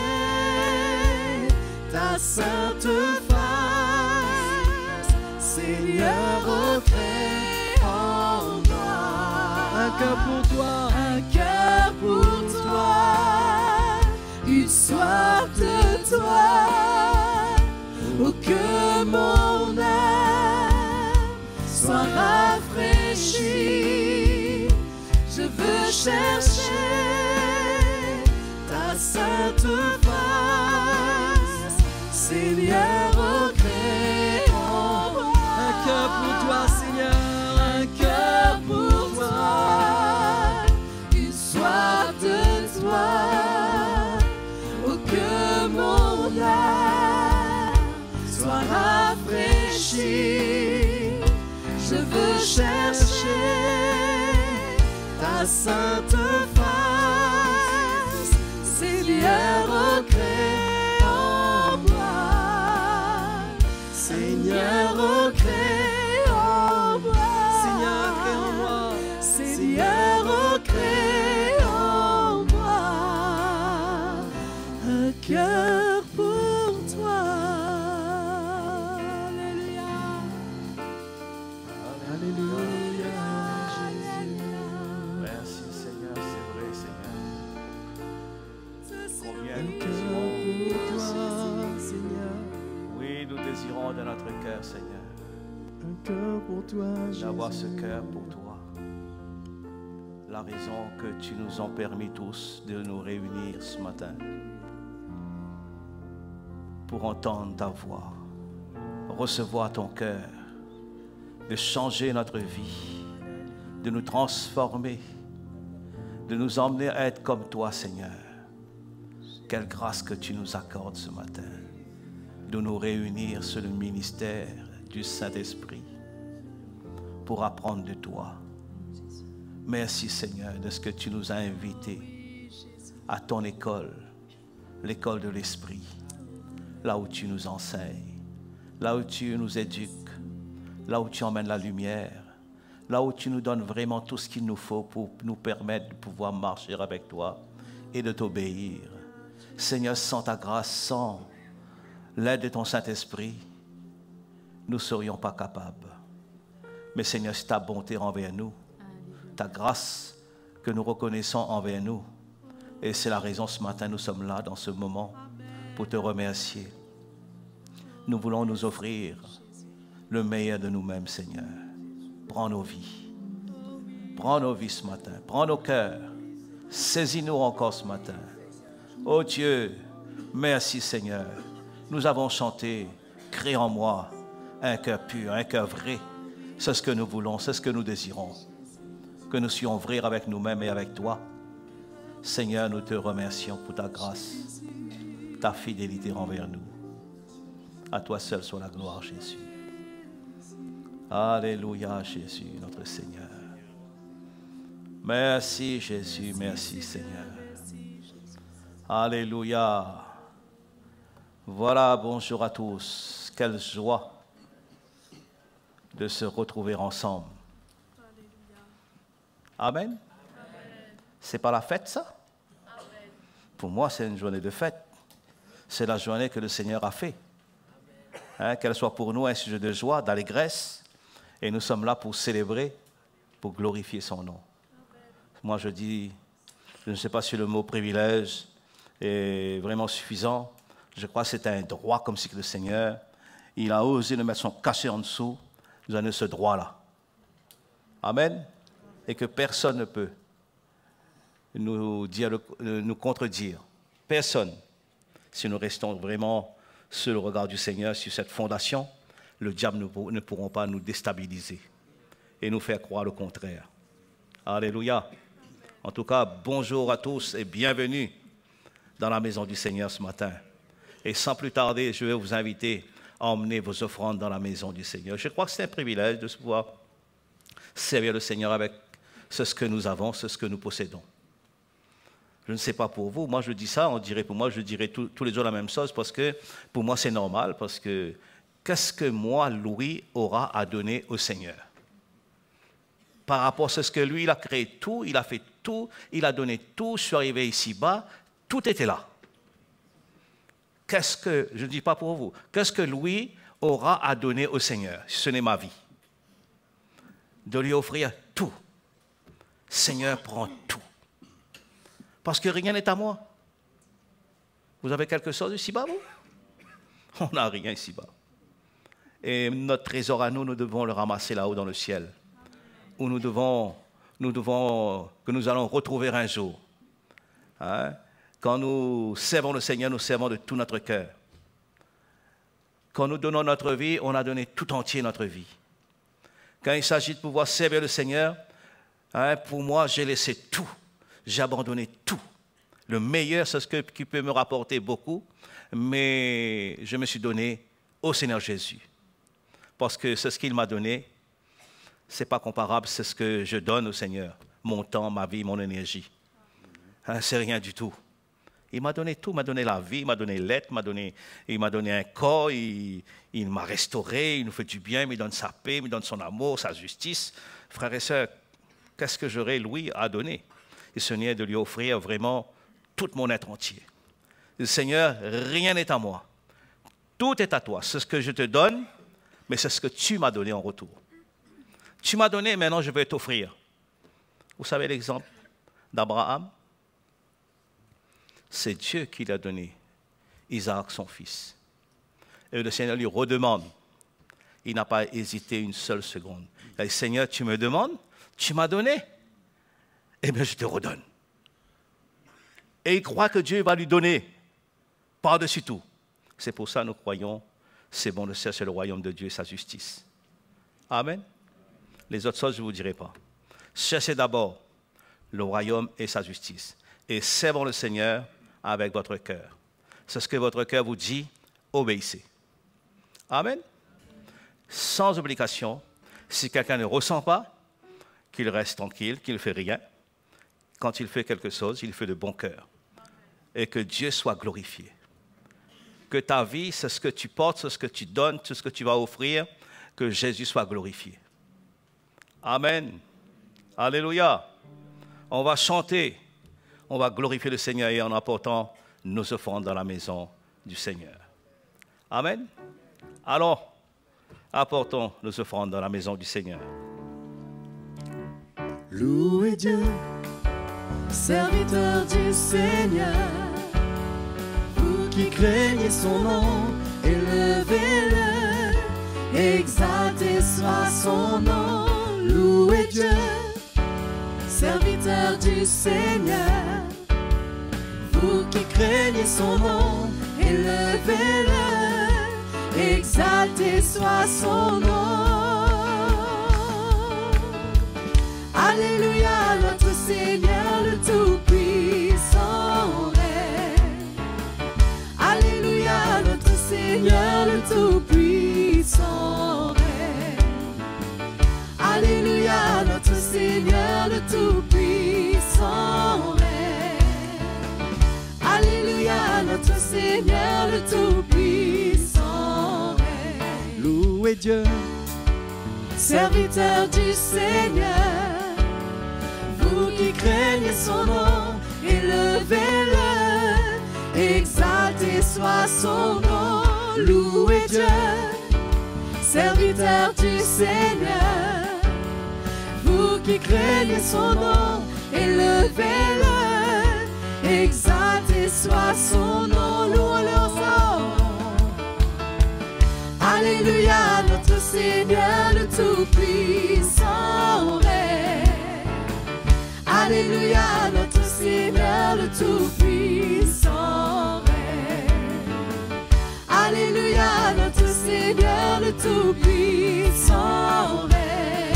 Speaker 3: ta sainte face, Seigneur, crée en moi un cœur pour toi, un cœur pour toi, une soif de toi, oh que mon âme soit rafraîchie. Je veux chercher ta sainte face, Seigneur, crée en moi un cœur pour toi, Seigneur, un cœur pour toi, une soif de toi, oh que mon âme soit rafraîchie. Je veux chercher ta sainte face, Seigneur, crée en moi, Seigneur, crée en moi, Seigneur, crée en moi, Seigneur, crée en moi un cœur pour toi. Alléluia. Alléluia, Jésus.
Speaker 6: Merci Seigneur, c'est vrai Seigneur. Combien nous
Speaker 3: Pour
Speaker 6: désirons,
Speaker 3: toi, Seigneur,
Speaker 6: oui, nous désirons de notre cœur Seigneur,
Speaker 3: un cœur pour toi,
Speaker 6: d'avoir
Speaker 3: Jésus.
Speaker 6: ce cœur pour toi. la raison que tu nous as permis tous de nous réunir ce matin pour entendre ta voix, recevoir ton cœur, de changer notre vie, de nous transformer, de nous emmener à être comme toi, Seigneur. Quelle grâce que tu nous accordes ce matin de nous réunir sur le ministère du Saint-Esprit pour apprendre de toi. Merci, Seigneur, de ce que tu nous as invités à ton école, l'école de l'Esprit, là où tu nous enseignes, là où tu nous éduques, là où tu emmènes la lumière, là où tu nous donnes vraiment tout ce qu'il nous faut pour nous permettre de pouvoir marcher avec toi et de t'obéir. Seigneur, sans ta grâce, sans l'aide de ton Saint-Esprit, nous ne serions pas capables. Mais Seigneur, c'est ta bonté envers nous, ta grâce que nous reconnaissons envers nous. Et c'est la raison ce matin, nous sommes là dans ce moment pour te remercier. Nous voulons nous offrir le meilleur de nous-mêmes, Seigneur. Prends nos vies. Prends nos vies ce matin. Prends nos cœurs. Saisis-nous encore ce matin. Oh Dieu, merci Seigneur. Nous avons chanté, crée en moi un cœur pur, un cœur vrai. C'est ce que nous voulons, c'est ce que nous désirons. Que nous soyons vrais avec nous-mêmes et avec toi. Seigneur, nous te remercions pour ta grâce, ta fidélité envers nous. À toi seul soit la gloire, Jésus. Alléluia, Jésus, notre Seigneur. Merci, Jésus, merci, Seigneur. Alléluia. Voilà, bonjour à tous. Quelle joie de se retrouver ensemble. Amen. C'est pas la fête, ça? Amen. Pour moi, c'est une journée de fête. C'est la journée que le Seigneur a fait. Hein, qu'elle soit pour nous un sujet de joie, d'allégresse. Et nous sommes là pour célébrer, pour glorifier son nom. Amen. Moi, je dis, je ne sais pas si le mot privilège est vraiment suffisant. Je crois que c'est un droit comme si que le Seigneur, il a osé nous mettre son cachet en dessous. Nous avons ce droit-là. Amen. Et que personne ne peut nous contredire. Personne. Si nous restons vraiment sur le regard du Seigneur, sur cette fondation, le diable ne pourra pas nous déstabiliser et nous faire croire le contraire. Alléluia. En tout cas, bonjour à tous et bienvenue dans la maison du Seigneur ce matin. Et sans plus tarder, je vais vous inviter à emmener vos offrandes dans la maison du Seigneur. Je crois que c'est un privilège de pouvoir servir le Seigneur avec ce que nous avons, ce que nous possédons. Je ne sais pas pour vous, moi je dis ça, on dirait pour moi, je dirais tous les jours la même chose parce que pour moi c'est normal, parce que qu'est-ce que moi, Louis, aura à donner au Seigneur? Par rapport à ce que lui, il a créé tout, il a fait tout, il a donné tout, je suis arrivé ici-bas, tout était là. Qu'est-ce que, je ne dis pas pour vous, qu'est-ce que Louis aura à donner au Seigneur? Ce n'est ma vie. De lui offrir tout. Seigneur, prends tout. Parce que rien n'est à moi. Vous avez quelque chose ici-bas, vous? On n'a rien ici-bas. Et notre trésor à nous, nous devons le ramasser là-haut dans le ciel. Où nous devons, que nous allons retrouver un jour. Hein? Quand nous servons le Seigneur, nous servons de tout notre cœur. Quand nous donnons notre vie, on a donné tout entier notre vie. Quand il s'agit de pouvoir servir le Seigneur, hein, pour moi, j'ai laissé tout. J'ai abandonné tout. Le meilleur, c'est ce qui peut me rapporter beaucoup, mais je me suis donné au Seigneur Jésus. Parce que c'est ce qu'il m'a donné. Ce n'est pas comparable, c'est ce que je donne au Seigneur. Mon temps, ma vie, mon énergie. Hein, c'est rien du tout. Il m'a donné tout, il m'a donné la vie, il m'a donné l'être, il m'a donné un corps, il m'a restauré, il nous fait du bien, il me donne sa paix, il me donne son amour, sa justice. Frères et sœurs, qu'est-ce que j'aurais, Louis, à donner? Le Seigneur de lui offrir vraiment tout mon être entier. Le Seigneur, rien n'est à moi. Tout est à toi. C'est ce que je te donne, mais c'est ce que tu m'as donné en retour. Tu m'as donné, maintenant je vais t'offrir. Vous savez l'exemple d'Abraham? C'est Dieu qui lui a donné Isaac, son fils. Et le Seigneur lui redemande. Il n'a pas hésité une seule seconde. Il a dit, Seigneur, tu me demandes? Tu m'as donné. eh bien, je te redonne. Et il croit que Dieu va lui donner par-dessus tout. C'est pour ça que nous croyons, c'est bon de chercher le royaume de Dieu et sa justice. Amen. Les autres choses, je ne vous dirai pas. Cherchez d'abord le royaume et sa justice. Et servons le Seigneur avec votre cœur. C'est ce que votre cœur vous dit, obéissez. Amen. Sans obligation, si quelqu'un ne ressent pas, qu'il reste tranquille, qu'il ne fait rien. Quand il fait quelque chose, il fait de bon cœur. Et que Dieu soit glorifié. Que ta vie, c'est ce que tu portes, c'est ce que tu donnes, tout ce que tu vas offrir, que Jésus soit glorifié. Amen. Alléluia. On va chanter, on va glorifier le Seigneur et en apportant nos offrandes dans la maison du Seigneur. Amen. Alors, apportons nos offrandes dans la maison du Seigneur.
Speaker 3: Louez Dieu,
Speaker 4: Serviteur du Seigneur, vous qui craignez son nom, élevez-le, exalté soit son nom. Louez Dieu, serviteur du Seigneur, vous qui craignez son nom, élevez-le, exalté soit son nom. Alléluia, notre Seigneur le Tout-Puissant règne. Alléluia, notre Seigneur le Tout-Puissant règne. Alléluia, notre Seigneur le Tout-Puissant règne. Alléluia, notre Seigneur le Tout-Puissant règne.
Speaker 3: louez Dieu,
Speaker 4: Serviteur du Seigneur, vous qui craignez son nom, élevez-le, exalté soit son nom. Louez Dieu, serviteur du Seigneur, vous qui craignez son nom, élevez-le, exalté soit son nom. Louons-le ensemble. Alléluia, notre Seigneur le Tout-Puissant règne. Alléluia, notre Seigneur le Tout-Puissant règne. Alléluia, notre Seigneur le Tout-Puissant règne.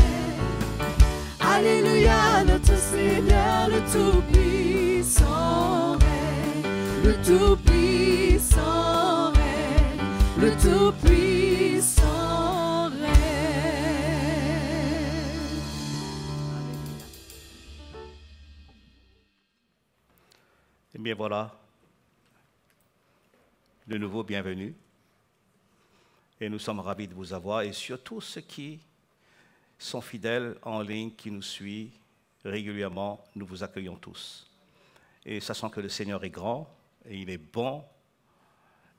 Speaker 4: Alléluia, notre Seigneur le Tout-Puissant règne. Le Tout-Puissant règne. Le Tout-Puissant règne.
Speaker 6: Eh bien voilà, de nouveau bienvenue. Et nous sommes ravis de vous avoir, et surtout ceux qui sont fidèles en ligne, qui nous suivent régulièrement, nous vous accueillons tous. Et sachant que le Seigneur est grand, et il est bon,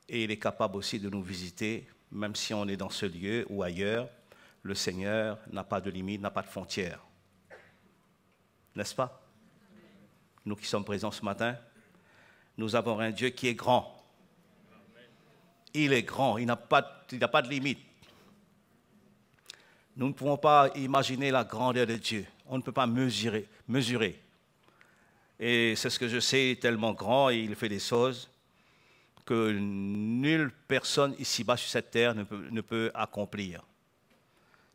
Speaker 6: et il est capable aussi de nous visiter, même si on est dans ce lieu ou ailleurs, le Seigneur n'a pas de limite, n'a pas de frontières. N'est-ce pas? Nous qui sommes présents ce matin, nous avons un Dieu qui est grand. Il est grand, il n'a pas de limite. Nous ne pouvons pas imaginer la grandeur de Dieu. On ne peut pas mesurer. Et c'est ce que je sais, il est tellement grand et il fait des choses que nulle personne ici-bas sur cette terre ne peut accomplir.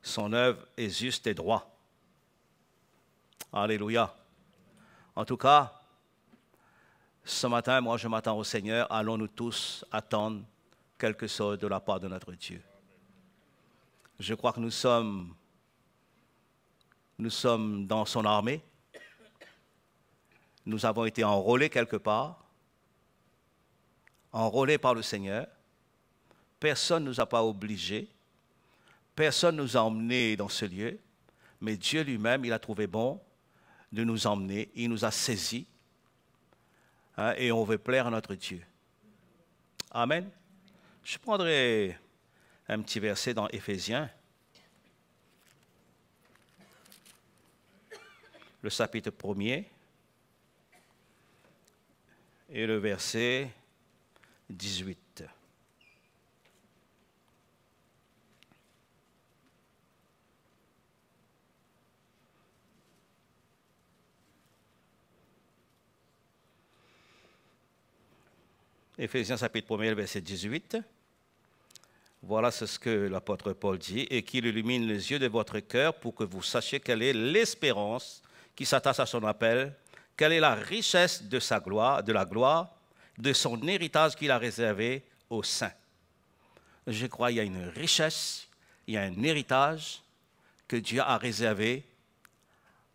Speaker 6: Son œuvre est juste et droit. Alléluia. En tout cas, ce matin, moi je m'attends au Seigneur. Allons-nous tous attendre quelque chose de la part de notre Dieu. Je crois que nous sommes dans son armée. Nous avons été enrôlés quelque part, enrôlés par le Seigneur. Personne ne nous a pas obligés. Personne ne nous a emmenés dans ce lieu. Mais Dieu lui-même, il a trouvé bon de nous emmener. Il nous a saisis. Et on veut plaire à notre Dieu. Amen. Je prendrai un petit verset dans Éphésiens, le chapitre 1er, et le verset 18. Éphésiens chapitre 1er, verset 18. Voilà ce que l'apôtre Paul dit, et qu'il illumine les yeux de votre cœur pour que vous sachiez quelle est l'espérance qui s'attache à son appel, quelle est la richesse de sa gloire, de la gloire, de son héritage qu'il a réservé aux saints. Je crois qu'il y a une richesse, il y a un héritage que Dieu a réservé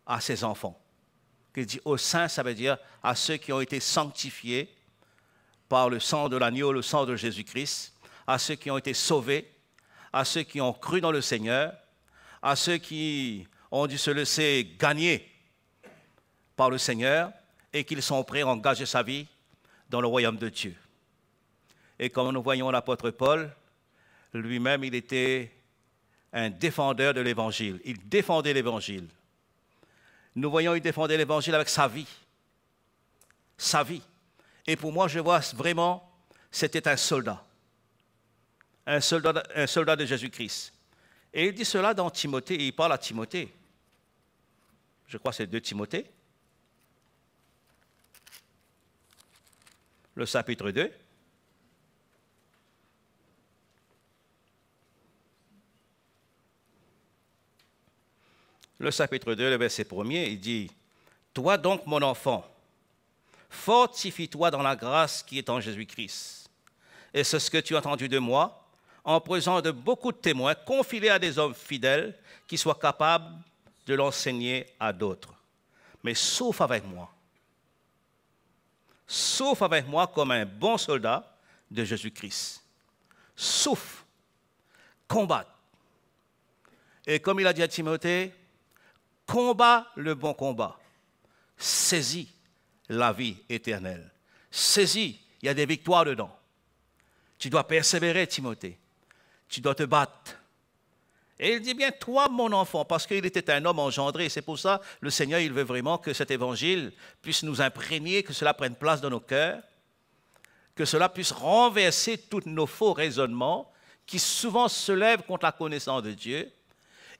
Speaker 6: à ses enfants. Que dit aux saints, ça veut dire à ceux qui ont été sanctifiés par le sang de l'agneau, le sang de Jésus-Christ, à ceux qui ont été sauvés, à ceux qui ont cru dans le Seigneur, à ceux qui ont dû se laisser gagner par le Seigneur et qu'ils sont prêts à engager sa vie dans le royaume de Dieu. Et comme nous voyons l'apôtre Paul, lui-même, il était un défendeur de l'Évangile. Il défendait l'Évangile. Nous voyons, il défendait l'Évangile avec sa vie. Sa vie. Et pour moi, je vois vraiment, c'était un soldat. Un soldat de Jésus-Christ. Et il dit cela dans Timothée, et il parle à Timothée. Je crois que c'est 2 Timothée. Le chapitre 2. Le chapitre 2, le verset 1er, il dit « Toi donc, mon enfant, fortifie-toi dans la grâce qui est en Jésus-Christ. Et c'est ce que tu as entendu de moi, en présence de beaucoup de témoins, confie-les à des hommes fidèles qui soient capables de l'enseigner à d'autres. Mais sauf avec moi. Sauf avec moi comme un bon soldat de Jésus-Christ. Sauf, combattre. Et comme il a dit à Timothée, combat le bon combat. Saisis la vie éternelle. Saisis, il y a des victoires dedans. Tu dois persévérer, Timothée. Tu dois te battre. Et il dit bien, toi, mon enfant, parce qu'il était un homme engendré. C'est pour ça, le Seigneur, il veut vraiment que cet évangile puisse nous imprégner, que cela prenne place dans nos cœurs, que cela puisse renverser tous nos faux raisonnements qui souvent se lèvent contre la connaissance de Dieu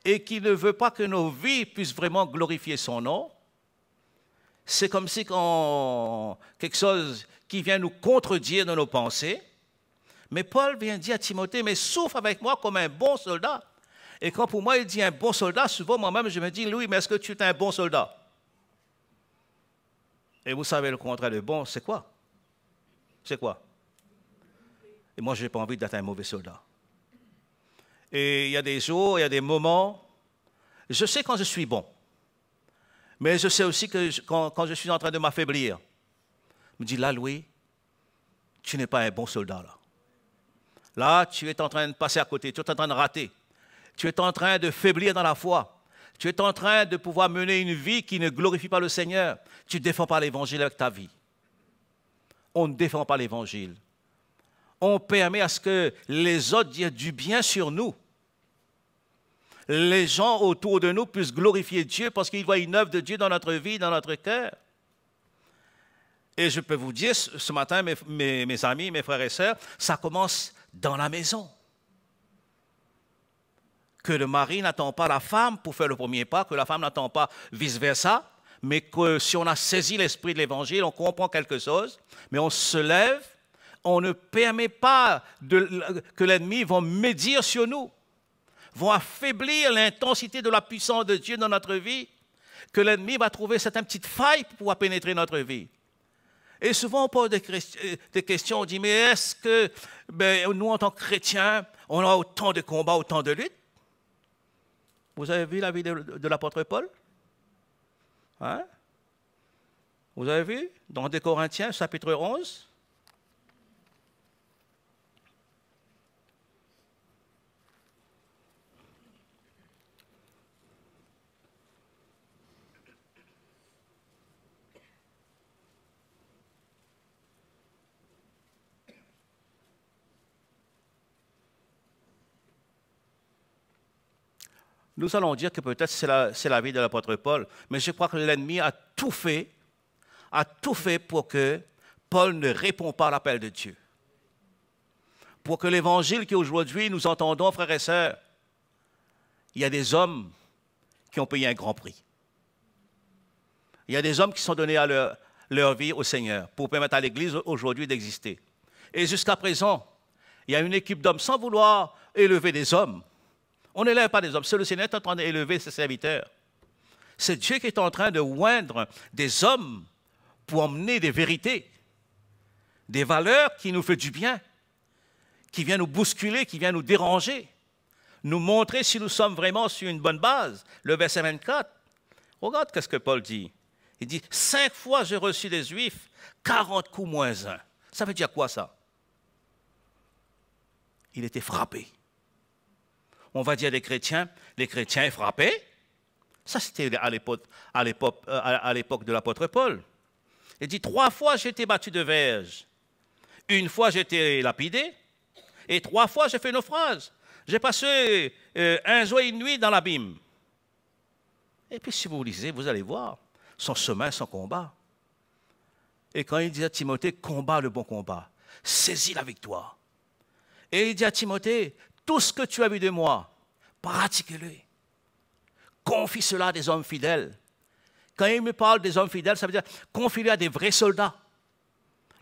Speaker 6: et qui ne veut pas que nos vies puissent vraiment glorifier son nom. C'est comme si quand quelque chose qui vient nous contredire dans nos pensées. Mais Paul vient dire à Timothée, mais souffre avec moi comme un bon soldat. Et quand pour moi il dit un bon soldat, souvent moi-même je me dis, Louis, mais est-ce que tu es un bon soldat? Et vous savez le contraire de bon, c'est quoi? C'est quoi? Et moi je n'ai pas envie d'être un mauvais soldat. Et il y a des jours, il y a des moments, je sais quand je suis bon. Mais je sais aussi que quand je suis en train de m'affaiblir, je me dis, là, Louis, tu n'es pas un bon soldat, là. Là, tu es en train de passer à côté, tu es en train de rater. Tu es en train de faiblir dans la foi. Tu es en train de pouvoir mener une vie qui ne glorifie pas le Seigneur. Tu ne défends pas l'Évangile avec ta vie. On ne défend pas l'Évangile. On permet à ce que les autres disent du bien sur nous. Les gens autour de nous puissent glorifier Dieu parce qu'ils voient une œuvre de Dieu dans notre vie, dans notre cœur. Et je peux vous dire, ce matin, mes amis, mes frères et sœurs, ça commence dans la maison. Que le mari n'attend pas la femme pour faire le premier pas, que la femme n'attend pas vice-versa, mais que si on a saisi l'esprit de l'Évangile, on comprend quelque chose, mais on se lève, on ne permet pas que l'ennemi va médire sur nous, vont affaiblir l'intensité de la puissance de Dieu dans notre vie, que l'ennemi va trouver certaines petites failles pour pouvoir pénétrer notre vie. Et souvent, on pose des questions, on dit, mais est-ce que nous, en tant que chrétiens, on a autant de combats, autant de luttes? Vous avez vu la vie de l'apôtre Paul? Hein? Vous avez vu dans 2 Corinthiens, chapitre 11? Nous allons dire que peut-être c'est la vie de l'apôtre Paul, mais je crois que l'ennemi a tout fait pour que Paul ne réponde pas à l'appel de Dieu. Pour que l'évangile qu'aujourd'hui nous entendons, frères et sœurs, il y a des hommes qui ont payé un grand prix. Il y a des hommes qui sont donnés à leur vie au Seigneur pour permettre à l'Église aujourd'hui d'exister. Et jusqu'à présent, il y a une équipe d'hommes sans vouloir élever des hommes. On n'élève pas des hommes, c'est le Seigneur qui est en train d'élever ses serviteurs. C'est Dieu qui est en train de oindre des hommes pour emmener des vérités, des valeurs qui nous font du bien, qui viennent nous bousculer, qui viennent nous déranger, nous montrer si nous sommes vraiment sur une bonne base. Le verset 24, regarde ce que Paul dit. Il dit, 5 fois j'ai reçu des Juifs, 40 coups moins 1. Ça veut dire quoi ça? Il était frappé. On va dire les chrétiens frappés. Ça, c'était à l'époque de l'apôtre Paul. Il dit, 3 fois j'ai été battu de verge. 1 fois j'ai été lapidé. Et 3 fois j'ai fait naufrage. J'ai passé 1 jour et une nuit dans l'abîme. Et puis si vous lisez, vous allez voir son chemin, son combat. Et quand il dit à Timothée, combat le bon combat, saisis la victoire. Et il dit à Timothée, tout ce que tu as vu de moi, pratique-le. Confie cela à des hommes fidèles. Quand il me parle des hommes fidèles, ça veut dire confie-le à des vrais soldats,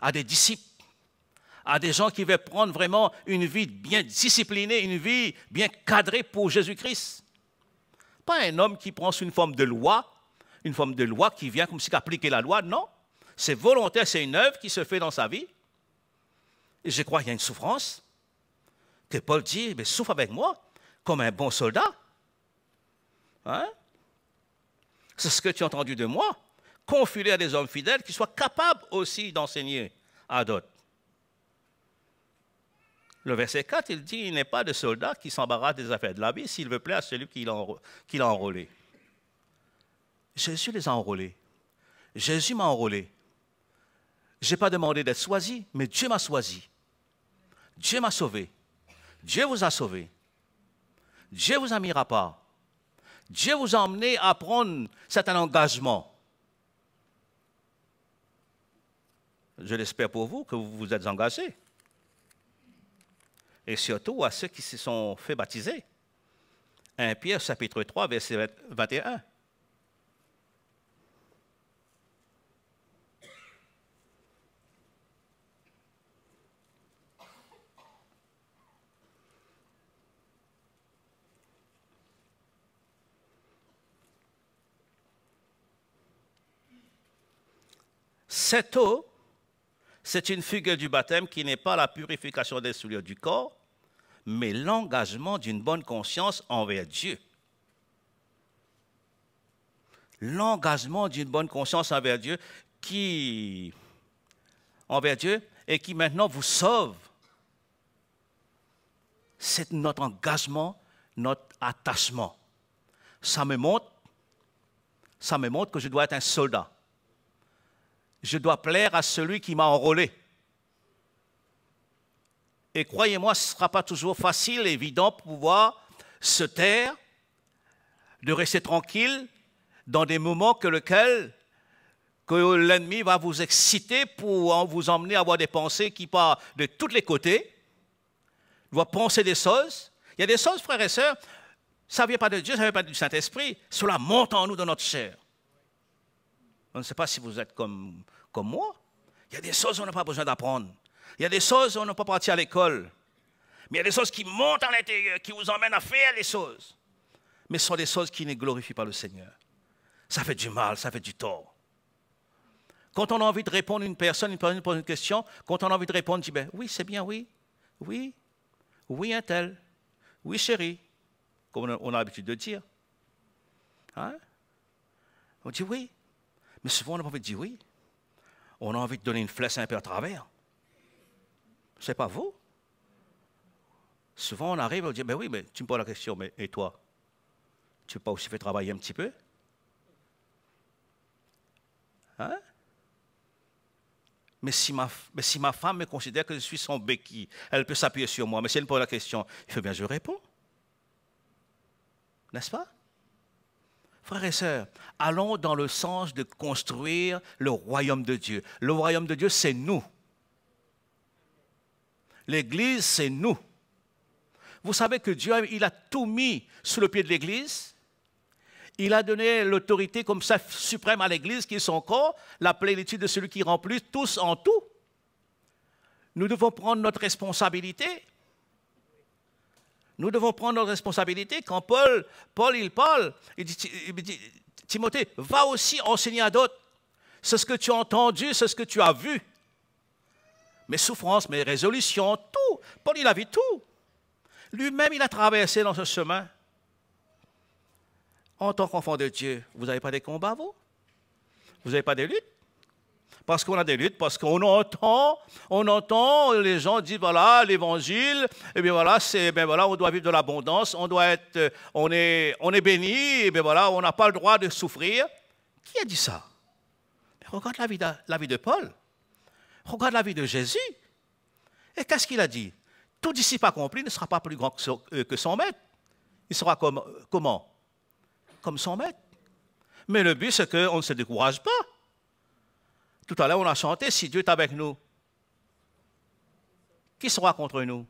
Speaker 6: à des disciples, à des gens qui veulent prendre vraiment une vie bien disciplinée, une vie bien cadrée pour Jésus-Christ. Pas un homme qui prend une forme de loi qui vient comme si appliquer la loi, non. C'est volontaire, c'est une œuvre qui se fait dans sa vie. Et je crois qu'il y a une souffrance que Paul dit, mais souffre avec moi comme un bon soldat. Hein? C'est ce que tu as entendu de moi. Confie-le à des hommes fidèles qui soient capables aussi d'enseigner à d'autres. Le verset 4, il dit, il n'est pas de soldat qui s'embarrasse des affaires de la vie s'il veut plaire à celui qui l'a enrôlé. Jésus les a enrôlés. Jésus m'a enrôlé. Je n'ai pas demandé d'être choisi, mais Dieu m'a choisi. Dieu m'a sauvé. Dieu vous a sauvé. Dieu vous a mis à part. Dieu vous a emmené à prendre certains engagements. Je l'espère pour vous que vous vous êtes engagés. Et surtout à ceux qui se sont fait baptiser. 1 Pierre chapitre 3, verset 21. Cette eau, c'est une figure du baptême qui n'est pas la purification des souillures du corps, mais l'engagement d'une bonne conscience envers Dieu. L'engagement d'une bonne conscience envers Dieu et qui maintenant vous sauve. C'est notre engagement, notre attachement. Ça me montre que je dois être un soldat. Je dois plaire à celui qui m'a enrôlé. Et croyez-moi, ce ne sera pas toujours facile, évident, pour pouvoir se taire, de rester tranquille dans des moments que l'ennemi va vous exciter pour vous emmener à avoir des pensées qui partent de tous les côtés. Il va penser des choses. Il y a des choses, frères et sœurs, ça ne vient pas de Dieu, ça ne vient pas du Saint-Esprit. Cela monte en nous dans notre chair. Je ne sais pas si vous êtes comme moi. Il y a des choses où on n'a pas besoin d'apprendre. Il y a des choses où on n'a pas parti à l'école. Mais il y a des choses qui montent à l'intérieur, qui vous emmènent à faire les choses. Mais ce sont des choses qui ne glorifient pas le Seigneur. Ça fait du mal, ça fait du tort. Quand on a envie de répondre à une personne pose une question, quand on a envie de répondre, on dit, ben, oui, c'est bien, oui, un tel, oui, chérie, comme on a l'habitude de dire. Hein? On dit oui. Mais souvent, on n'a pas envie de dire oui. On a envie de donner une flèche un peu à travers. Ce n'est pas vous. Souvent, on arrive et on dit, ben oui, mais tu me poses la question, mais et toi? Tu n'as pas aussi fait travailler un petit peu? Hein? Mais si ma femme me considère que je suis son béquille, elle peut s'appuyer sur moi. Mais si elle me pose la question, il faut bien que je réponds. N'est-ce pas? Frères et sœurs, allons dans le sens de construire le royaume de Dieu. Le royaume de Dieu, c'est nous. L'Église, c'est nous. Vous savez que Dieu, il a tout mis sous le pied de l'Église. Il a donné l'autorité comme chef suprême à l'Église, qui est son corps, la plénitude de celui qui remplit tous en tout. nous devons prendre notre responsabilité. Nous devons prendre notre responsabilité. Quand Paul il parle, il dit, Timothée, va aussi enseigner à d'autres. C'est ce que tu as entendu, c'est ce que tu as vu. Mes souffrances, mes résolutions, tout. Paul, il a vu tout. Lui-même, il a traversé dans ce chemin. En tant qu'enfant de Dieu, vous n'avez pas des combats, vous? Vous n'avez pas des luttes? Parce qu'on a des luttes, parce qu'on entend les gens dire, voilà, l'évangile, et bien voilà, on doit vivre de l'abondance, on est béni, et bien voilà, on n'a pas le droit de souffrir. Qui a dit ça? Regarde la vie de Paul. Regarde la vie de Jésus. Et qu'est-ce qu'il a dit? Tout disciple accompli ne sera pas plus grand que son maître. Il sera comment? Comme son maître. Mais le but, c'est qu'on ne se décourage pas. Tout à l'heure, on a chanté, si Dieu est avec nous, qui sera contre nous?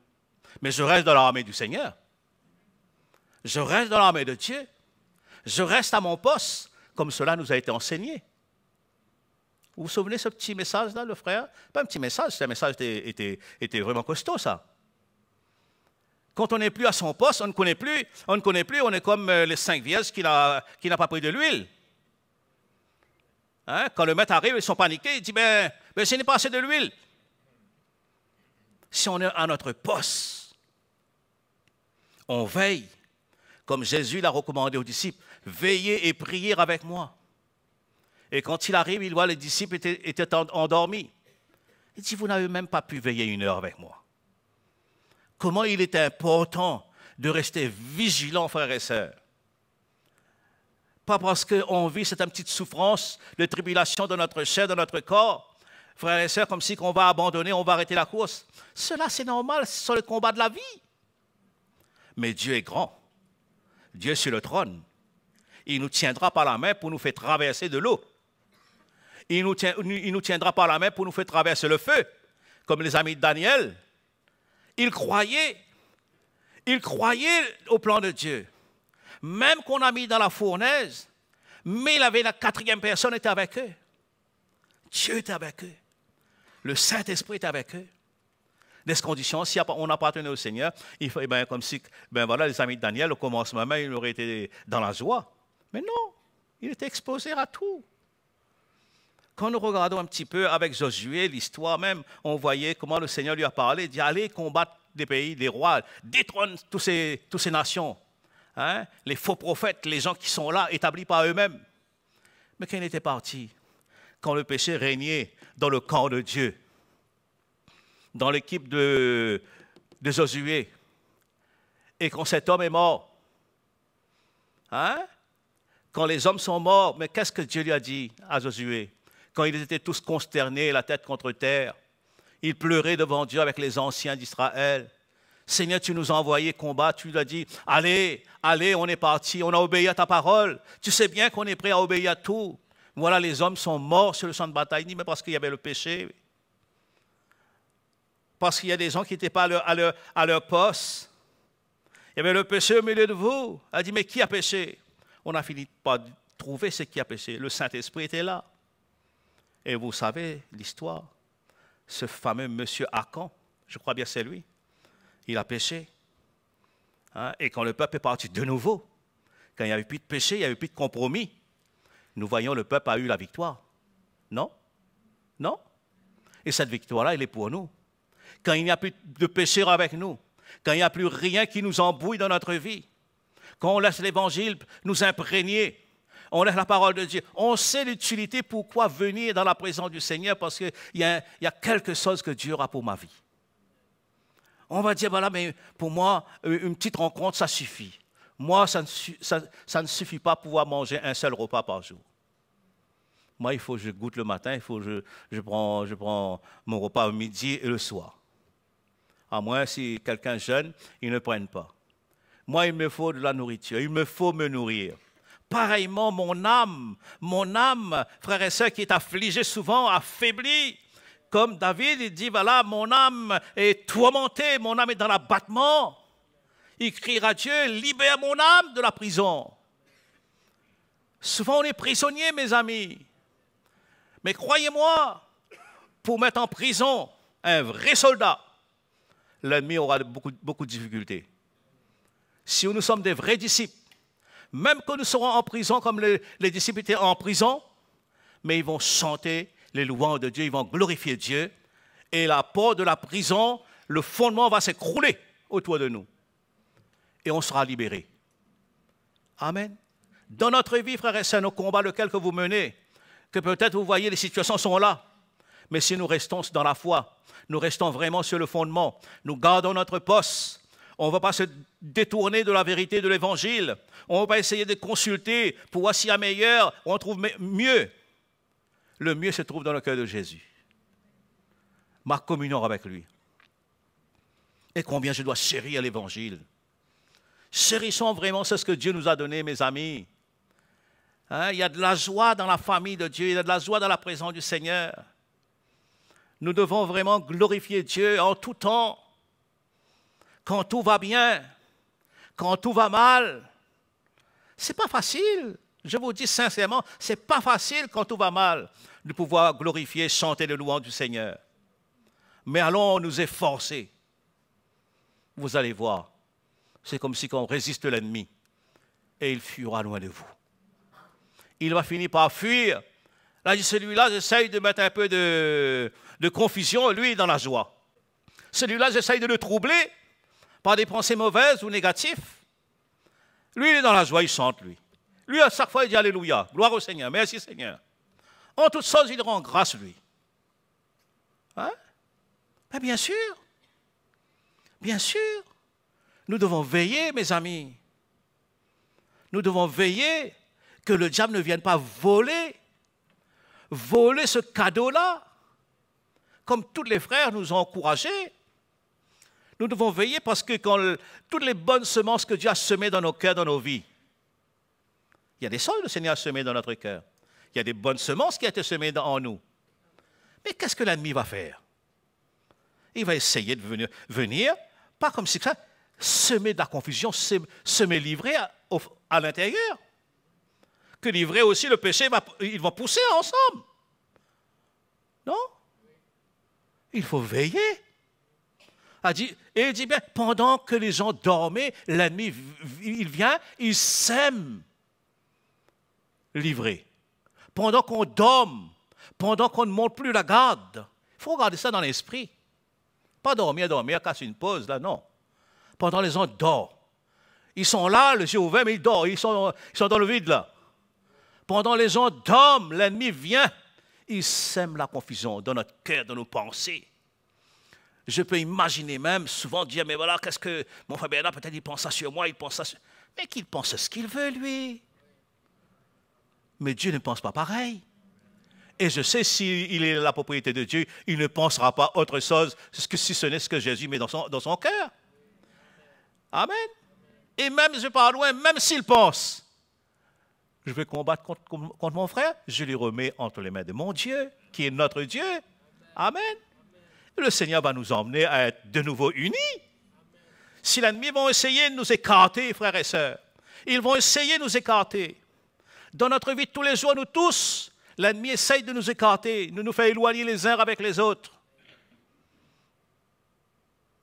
Speaker 6: Mais je reste dans l'armée du Seigneur. Je reste dans l'armée de Dieu. Je reste à mon poste, comme cela nous a été enseigné. Vous vous souvenez de ce petit message-là, le frère? Pas un petit message, ce message était vraiment costaud, ça. Quand on n'est plus à son poste, on ne connaît plus, on est comme les 5 vierges qui n'a pas pris de l'huile. Hein? Quand le maître arrive, ils sont paniqués, il dit, ben je n'ai pas assez de l'huile. Si on est à notre poste, on veille, comme Jésus l'a recommandé aux disciples, veillez et priez avec moi. Et quand il arrive, il voit les disciples étaient endormis. Il dit, vous n'avez même pas pu veiller 1 heure avec moi. Comment il est important de rester vigilant, frères et sœurs. Pas parce qu'on vit cette petite souffrance de tribulation de notre chair, de notre corps, frères et sœurs, comme si on va abandonner, on va arrêter la course. Cela, c'est normal, c'est le combat de la vie. Mais Dieu est grand. Dieu est sur le trône. Il nous tiendra par la main pour nous faire traverser de l'eau. Il nous tiendra par la main pour nous faire traverser le feu, comme les amis de Daniel. Ils croyaient au plan de Dieu. Même qu'on a mis dans la fournaise, mais il avait la 4e personne était avec eux. Dieu était avec eux. Le Saint-Esprit était avec eux. Dans ces conditions, si on appartenait au Seigneur, il faut, comme si, voilà, les amis de Daniel, au commencement même, ils auraient été dans la joie. Mais non, il était exposé à tout. Quand nous regardons un petit peu avec Josué, l'histoire même, on voyait comment le Seigneur lui a parlé, il dit, allez combattre des pays, les rois, détrône toutes ces nations. Hein? Les faux prophètes, les gens qui sont là, établis par eux-mêmes. Mais quand il était parti, quand le péché régnait dans le camp de Dieu, dans l'équipe de Josué, et quand cet homme est mort, hein? Quand les hommes sont morts, mais qu'est-ce que Dieu lui a dit à Josué? Quand ils étaient tous consternés, la tête contre terre, ils pleuraient devant Dieu avec les anciens d'Israël. Seigneur, tu nous as envoyés combattre, tu nous as dit, allez, on est parti, on a obéi à ta parole. Tu sais bien qu'on est prêt à obéir à tout. Voilà, les hommes sont morts sur le champ de bataille, mais parce qu'il y avait le péché. Parce qu'il y a des gens qui n'étaient pas à leur poste. Il y avait le péché au milieu de vous. Elle a dit, mais qui a péché? On a fini par trouver ce qui a péché. Le Saint-Esprit était là. Et vous savez l'histoire. Ce fameux monsieur Akan, je crois bien c'est lui, il a péché. Hein? Et quand le peuple est parti de nouveau, quand il n'y avait plus de péché, il n'y avait plus de compromis, nous voyons le peuple a eu la victoire. Non? Non? Et cette victoire-là, elle est pour nous. Quand il n'y a plus de péché avec nous, quand il n'y a plus rien qui nous embrouille dans notre vie, quand on laisse l'Évangile nous imprégner, on laisse la parole de Dieu, on sait l'utilité, pourquoi venir dans la présence du Seigneur, parce qu'il y a quelque chose que Dieu aura pour ma vie. On va dire, voilà, mais pour moi, une petite rencontre, ça suffit. Moi, ça ne suffit pas pour pouvoir manger un seul repas par jour. Moi, il faut que je goûte le matin, il faut que je prends mon repas au midi et le soir. À moins si quelqu'un jeûne, ils ne prennent pas. Moi, il me faut de la nourriture, il me faut me nourrir. Pareillement, mon âme, frère et sœur, qui est affligée souvent, affaiblie, comme David, il dit, voilà, mon âme est tourmentée, mon âme est dans l'abattement. Il criera à Dieu, libère mon âme de la prison. Souvent, on est prisonnier, mes amis. Mais croyez-moi, pour mettre en prison un vrai soldat, l'ennemi aura beaucoup de difficultés. Si nous sommes des vrais disciples, même que nous serons en prison comme les disciples étaient en prison, mais ils vont chanter les louanges de Dieu, ils vont glorifier Dieu, et la porte de la prison, le fondement va s'écrouler autour de nous. Et on sera libérés. Amen. Dans notre vie, frères et sœurs, nos combats, lesquels que vous menez, que peut-être vous voyez, les situations sont là, mais si nous restons dans la foi, nous restons vraiment sur le fondement, nous gardons notre poste, on ne va pas se détourner de la vérité de l'Évangile, on ne va pas essayer de consulter pour voir s'il y a meilleur, ou on trouve mieux. Le mieux se trouve dans le cœur de Jésus. Ma communion avec lui. Et combien je dois chérir l'Évangile. Chérissons vraiment ce que Dieu nous a donné, mes amis. Hein, il y a de la joie dans la famille de Dieu, il y a de la joie dans la présence du Seigneur. Nous devons vraiment glorifier Dieu en tout temps. Quand tout va bien, quand tout va mal. Ce n'est pas facile. Je vous dis sincèrement, ce n'est pas facile quand tout va mal de pouvoir glorifier, chanter le louange du Seigneur. Mais allons nous efforcer. Vous allez voir, c'est comme si on résiste l'ennemi et il fuira loin de vous. Il va finir par fuir. Là, celui-là, j'essaye de mettre un peu de confusion, lui, dans la joie. Celui-là, j'essaye de le troubler par des pensées mauvaises ou négatives. Lui, il est dans la joie, il chante, lui. Lui, à chaque fois, il dit Alléluia, gloire au Seigneur, merci Seigneur. En toutes choses, il rend grâce, lui. Hein? Mais bien sûr, nous devons veiller, mes amis. Nous devons veiller que le diable ne vienne pas voler ce cadeau-là, comme tous les frères nous ont encouragés. Nous devons veiller parce que toutes les bonnes semences que Dieu a semées dans nos cœurs, dans nos vies, il y a des sols que le Seigneur a semées dans notre cœur. Il y a des bonnes semences qui ont été semées en nous. Mais qu'est-ce que l'ennemi va faire? Il va essayer de venir, pas comme si ça, semer de la confusion, semer l'ivraie à l'intérieur. Que l'ivraie aussi, le péché, ils vont pousser ensemble. Non? Il faut veiller. Et il dit bien, pendant que les gens dormaient, l'ennemi, il vient, il sème l'ivraie. Pendant qu'on dorme, pendant qu'on ne monte plus la garde. Il faut regarder ça dans l'esprit. Pas dormir, casser une pause, là, non. Pendant les gens dorment. Ils sont là, les yeux ouverts, mais ils dorment. Ils sont dans le vide, là. Pendant les gens dorment, l'ennemi vient. Il sème la confusion dans notre cœur, dans nos pensées. Je peux imaginer même, souvent dire, mais voilà, qu'est-ce que mon frère Bernard, peut-être il pense ça sur moi, il pense ça sur... Mais qu'il pense ce qu'il veut, lui. Mais Dieu ne pense pas pareil. Et je sais, s'il est la propriété de Dieu, il ne pensera pas autre chose que si ce n'est ce que Jésus met dans son cœur. Amen. Et même, je parle loin, même s'il pense, je vais combattre contre mon frère, je lui remets entre les mains de mon Dieu, qui est notre Dieu. Amen. Le Seigneur va nous emmener à être de nouveau unis. Si l'ennemi va essayer de nous écarter, frères et sœurs, ils vont essayer de nous écarter. Dans notre vie de tous les jours, nous tous, l'ennemi essaye de nous écarter, de nous faire éloigner les uns avec les autres.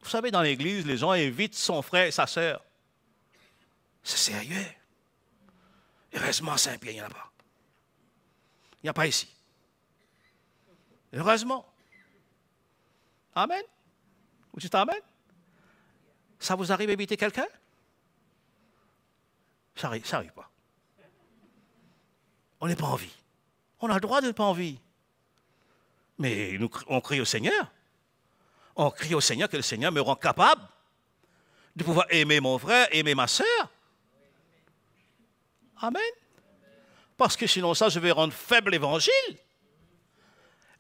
Speaker 6: Vous savez, dans l'église, les gens invitent son frère et sa sœur. C'est sérieux. Heureusement, Saint-Pierre, il n'y en a pas. Il n'y a pas ici. Heureusement. Amen. Vous dites Amen? Ça vous arrive à éviter quelqu'un? Ça n'arrive pas. On n'est pas en vie. On a le droit de ne pas en vie. Mais on crie au Seigneur. On crie au Seigneur que le Seigneur me rend capable de pouvoir aimer mon frère, aimer ma sœur. Amen. Parce que sinon ça, je vais rendre faible l'évangile.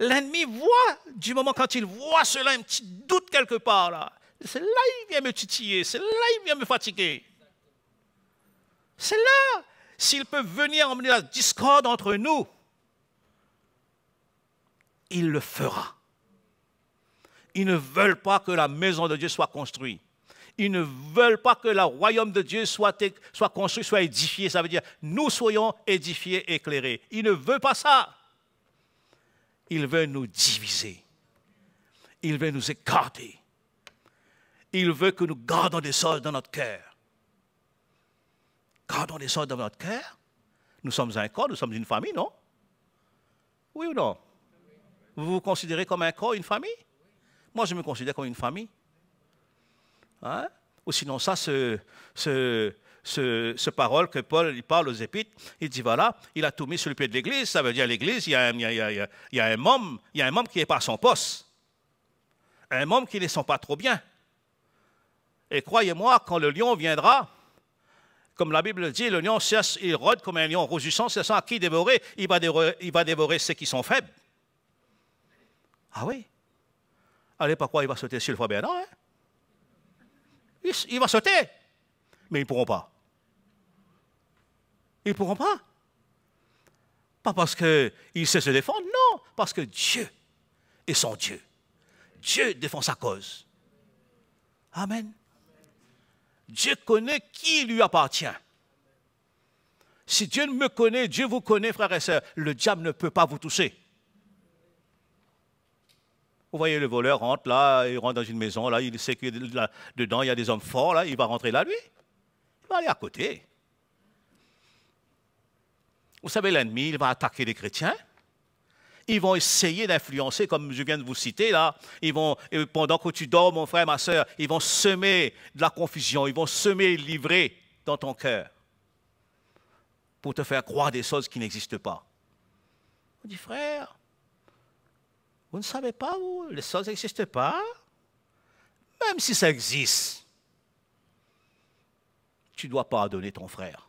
Speaker 6: L'ennemi voit, du moment quand il voit cela, un petit doute quelque part là. C'est là qu'il vient me titiller, c'est là qu'il vient me fatiguer. C'est là. S'il peut venir emmener la discorde entre nous, il le fera. Ils ne veulent pas que la maison de Dieu soit construite. Ils ne veulent pas que le royaume de Dieu soit construit, soit édifié. Ça veut dire, nous soyons édifiés, éclairés. Ils ne veulent pas ça. Ils veulent nous diviser. Il veut nous écarter. Il veut que nous gardons des choses dans notre cœur. Gardons des choses dans notre cœur. Nous sommes un corps, nous sommes une famille, non? Oui ou non? Vous vous considérez comme un corps, une famille? Moi, je me considère comme une famille. Hein? Ou sinon, ça, ce parole que Paul il parle aux Épîtres, il dit voilà, il a tout mis sur le pied de l'Église. Ça veut dire l'Église, il y a un membre qui n'est pas à son poste. Un membre qui ne sent pas trop bien. Et croyez-moi, quand le lion viendra, comme la Bible dit, le lion cherche, il rôde comme un lion rougissant, cherchant à qui dévorer, il va dévorer ceux qui sont faibles. Ah oui? Allez, pas quoi il va sauter sur le foie Bernard, hein? Il va sauter, mais ils ne pourront pas. Ils ne pourront pas. Pas parce qu'ils sait se défendre, non, parce que Dieu est son Dieu. Dieu défend sa cause. Amen. Dieu connaît qui lui appartient. Si Dieu me connaît, Dieu vous connaît, frères et sœurs, le diable ne peut pas vous toucher. Vous voyez, le voleur rentre là, il rentre dans une maison, là, il sait que là, dedans, il y a des hommes forts, là, il va rentrer là, lui. Il va aller à côté. Vous savez, l'ennemi, il va attaquer les chrétiens. Ils vont essayer d'influencer, comme je viens de vous citer, là. Pendant que tu dors, mon frère, ma soeur, ils vont semer de la confusion, ils vont semer l'ivrée dans ton cœur pour te faire croire des choses qui n'existent pas. On dit, frère, vous ne savez pas où les choses n'existent pas? Même si ça existe, tu dois pardonner ton frère.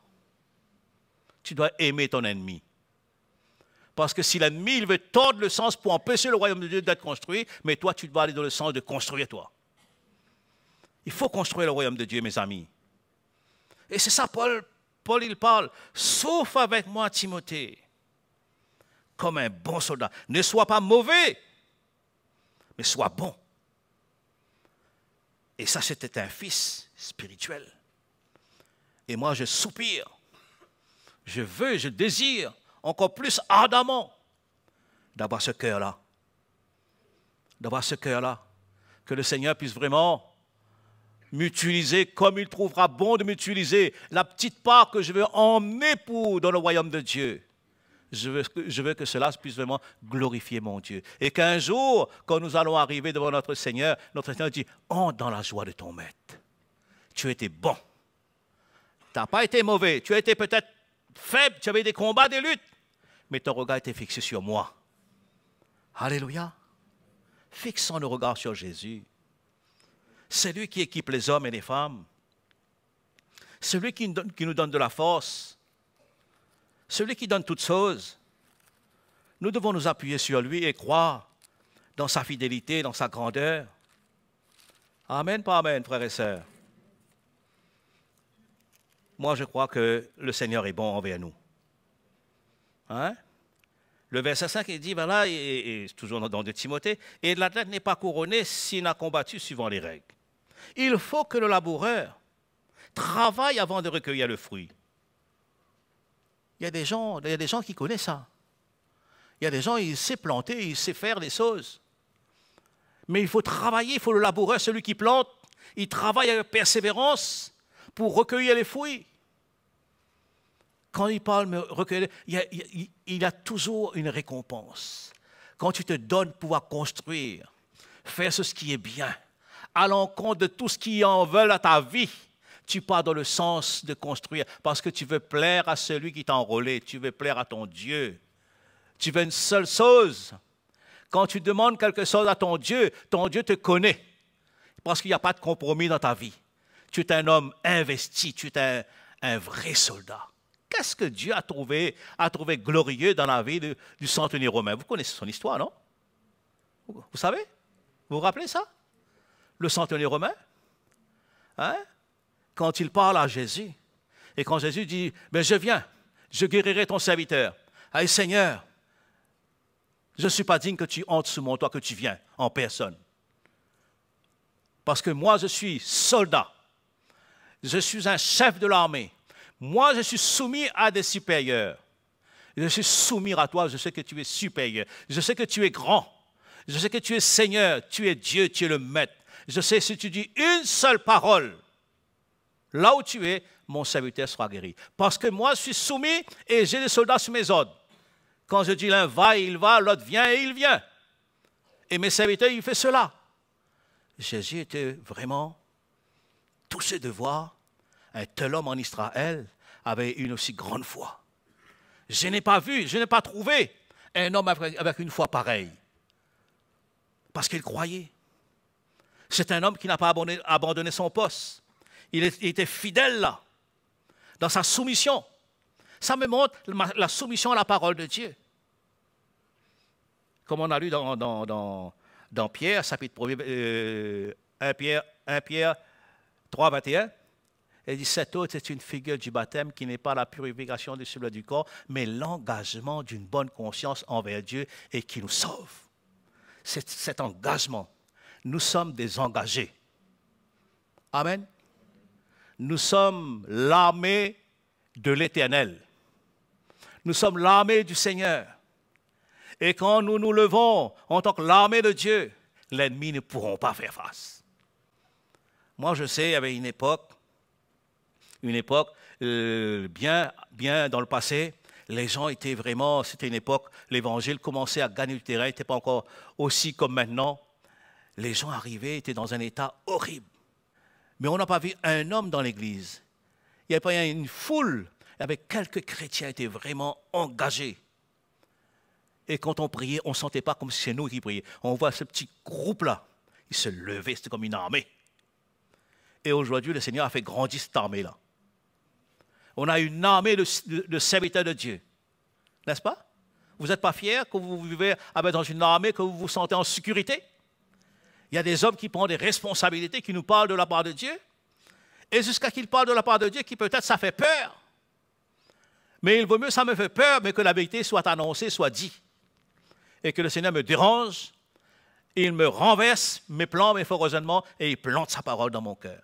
Speaker 6: Tu dois aimer ton ennemi. Parce que si l'ennemi, il veut tordre le sens pour empêcher le royaume de Dieu d'être construit, mais toi, tu dois aller dans le sens de construire toi. Il faut construire le royaume de Dieu, mes amis. Et c'est ça, Paul, il parle. Sauf avec moi, Timothée, comme un bon soldat. Ne sois pas mauvais, mais sois bon. Et ça, c'était un fils spirituel. Et moi, je soupire. Je désire encore plus ardemment d'avoir ce cœur-là. D'avoir ce cœur-là. Que le Seigneur puisse vraiment m'utiliser comme il trouvera bon de m'utiliser. La petite part que je veux emmener dans le royaume de Dieu. Je veux que cela puisse vraiment glorifier mon Dieu. Et qu'un jour, quand nous allons arriver devant notre Seigneur dit, entre dans la joie de ton maître. Tu étais bon. Tu n'as pas été mauvais. Tu as été peut-être faible, tu avais des combats, des luttes, mais ton regard était fixé sur moi. Alléluia. Fixons le regard sur Jésus. C'est lui qui équipe les hommes et les femmes. C'est lui qui nous donne de la force. Celui qui donne toutes choses. Nous devons nous appuyer sur lui et croire dans sa fidélité, dans sa grandeur. Amen, pas amen, frères et sœurs. Moi, je crois que le Seigneur est bon envers nous. Hein? Le verset 5, il dit, voilà, et toujours dans 2 Timothée, « Et l'athlète n'est pas couronné s'il n'a combattu suivant les règles. Il faut que le laboureur travaille avant de recueillir le fruit. » Il y a des gens qui connaissent ça. Il y a des gens, ils savent planter, ils savent faire des choses. Mais il faut travailler, il faut le laboureur, celui qui plante, il travaille avec persévérance pour recueillir les fruits. Quand il parle de recueillir, il y a toujours une récompense. Quand tu te donnes pour pouvoir construire, faire ce qui est bien, à l'encontre de tout ce qui en veut à ta vie, tu pars dans le sens de construire parce que tu veux plaire à celui qui t'a enrôlé, tu veux plaire à ton Dieu. Tu veux une seule chose. Quand tu demandes quelque chose à ton Dieu te connaît parce qu'il n'y a pas de compromis dans ta vie. Tu es un homme investi, tu es un vrai soldat. Qu'est-ce que Dieu a trouvé glorieux dans la vie du centenier romain? Vous connaissez son histoire, non? Vous savez? Vous vous rappelez ça? Le centenier romain? Hein? Quand il parle à Jésus, et quand Jésus dit, mais je viens, je guérirai ton serviteur. Allez, Seigneur, je ne suis pas digne que tu entres sous mon toit, que tu viens en personne. Parce que moi, je suis soldat. Je suis un chef de l'armée. Moi, je suis soumis à des supérieurs. Je suis soumis à toi, je sais que tu es supérieur. Je sais que tu es grand. Je sais que tu es Seigneur, tu es Dieu, tu es le Maître. Je sais si tu dis une seule parole, là où tu es, mon serviteur sera guéri. Parce que moi, je suis soumis et j'ai des soldats sous mes ordres. Quand je dis l'un va, il va, l'autre vient et il vient. Et mes serviteurs, ils font cela. Jésus était vraiment touché de voir un tel homme en Israël avait une aussi grande foi. Je n'ai pas vu, je n'ai pas trouvé un homme avec une foi pareille. Parce qu'il croyait. C'est un homme qui n'a pas abandonné son poste. Il était fidèle là, dans sa soumission. Ça me montre la soumission à la parole de Dieu. Comme on a lu dans Pierre, chapitre 1 Pierre 3, 21, il dit, cet autre est une figure du baptême qui n'est pas la purification du souillure du corps, mais l'engagement d'une bonne conscience envers Dieu et qui nous sauve. C'est cet engagement. Nous sommes des engagés. Amen. Nous sommes l'armée de l'Éternel. Nous sommes l'armée du Seigneur. Et quand nous nous levons en tant que l'armée de Dieu, l'ennemi ne pourra pas faire face. Moi, je sais, il y avait une époque bien dans le passé, les gens étaient vraiment, c'était une époque, l'évangile commençait à gagner du terrain, il n'était pas encore aussi comme maintenant. Les gens arrivaient, étaient dans un état horrible. Mais on n'a pas vu un homme dans l'église. Il n'y avait pas une foule, il y avait quelques chrétiens qui étaient vraiment engagés. Et quand on priait, on ne sentait pas comme si c'est nous qui prions. On voit ce petit groupe-là, il se levait, c'était comme une armée. Et aujourd'hui, le Seigneur a fait grandir cette armée-là. On a une armée de serviteurs de Dieu. N'est-ce pas? Vous n'êtes pas fiers que vous vivez dans une armée, que vous vous sentez en sécurité? Il y a des hommes qui prennent des responsabilités, qui nous parlent de la part de Dieu. Et jusqu'à qu'ils parlent de la part de Dieu, qui peut-être ça fait peur. Mais il vaut mieux, ça me fait peur, mais que la vérité soit annoncée, soit dite. Et que le Seigneur me dérange, il me renverse mes plans, mes faux raisonnements, et il plante sa parole dans mon cœur.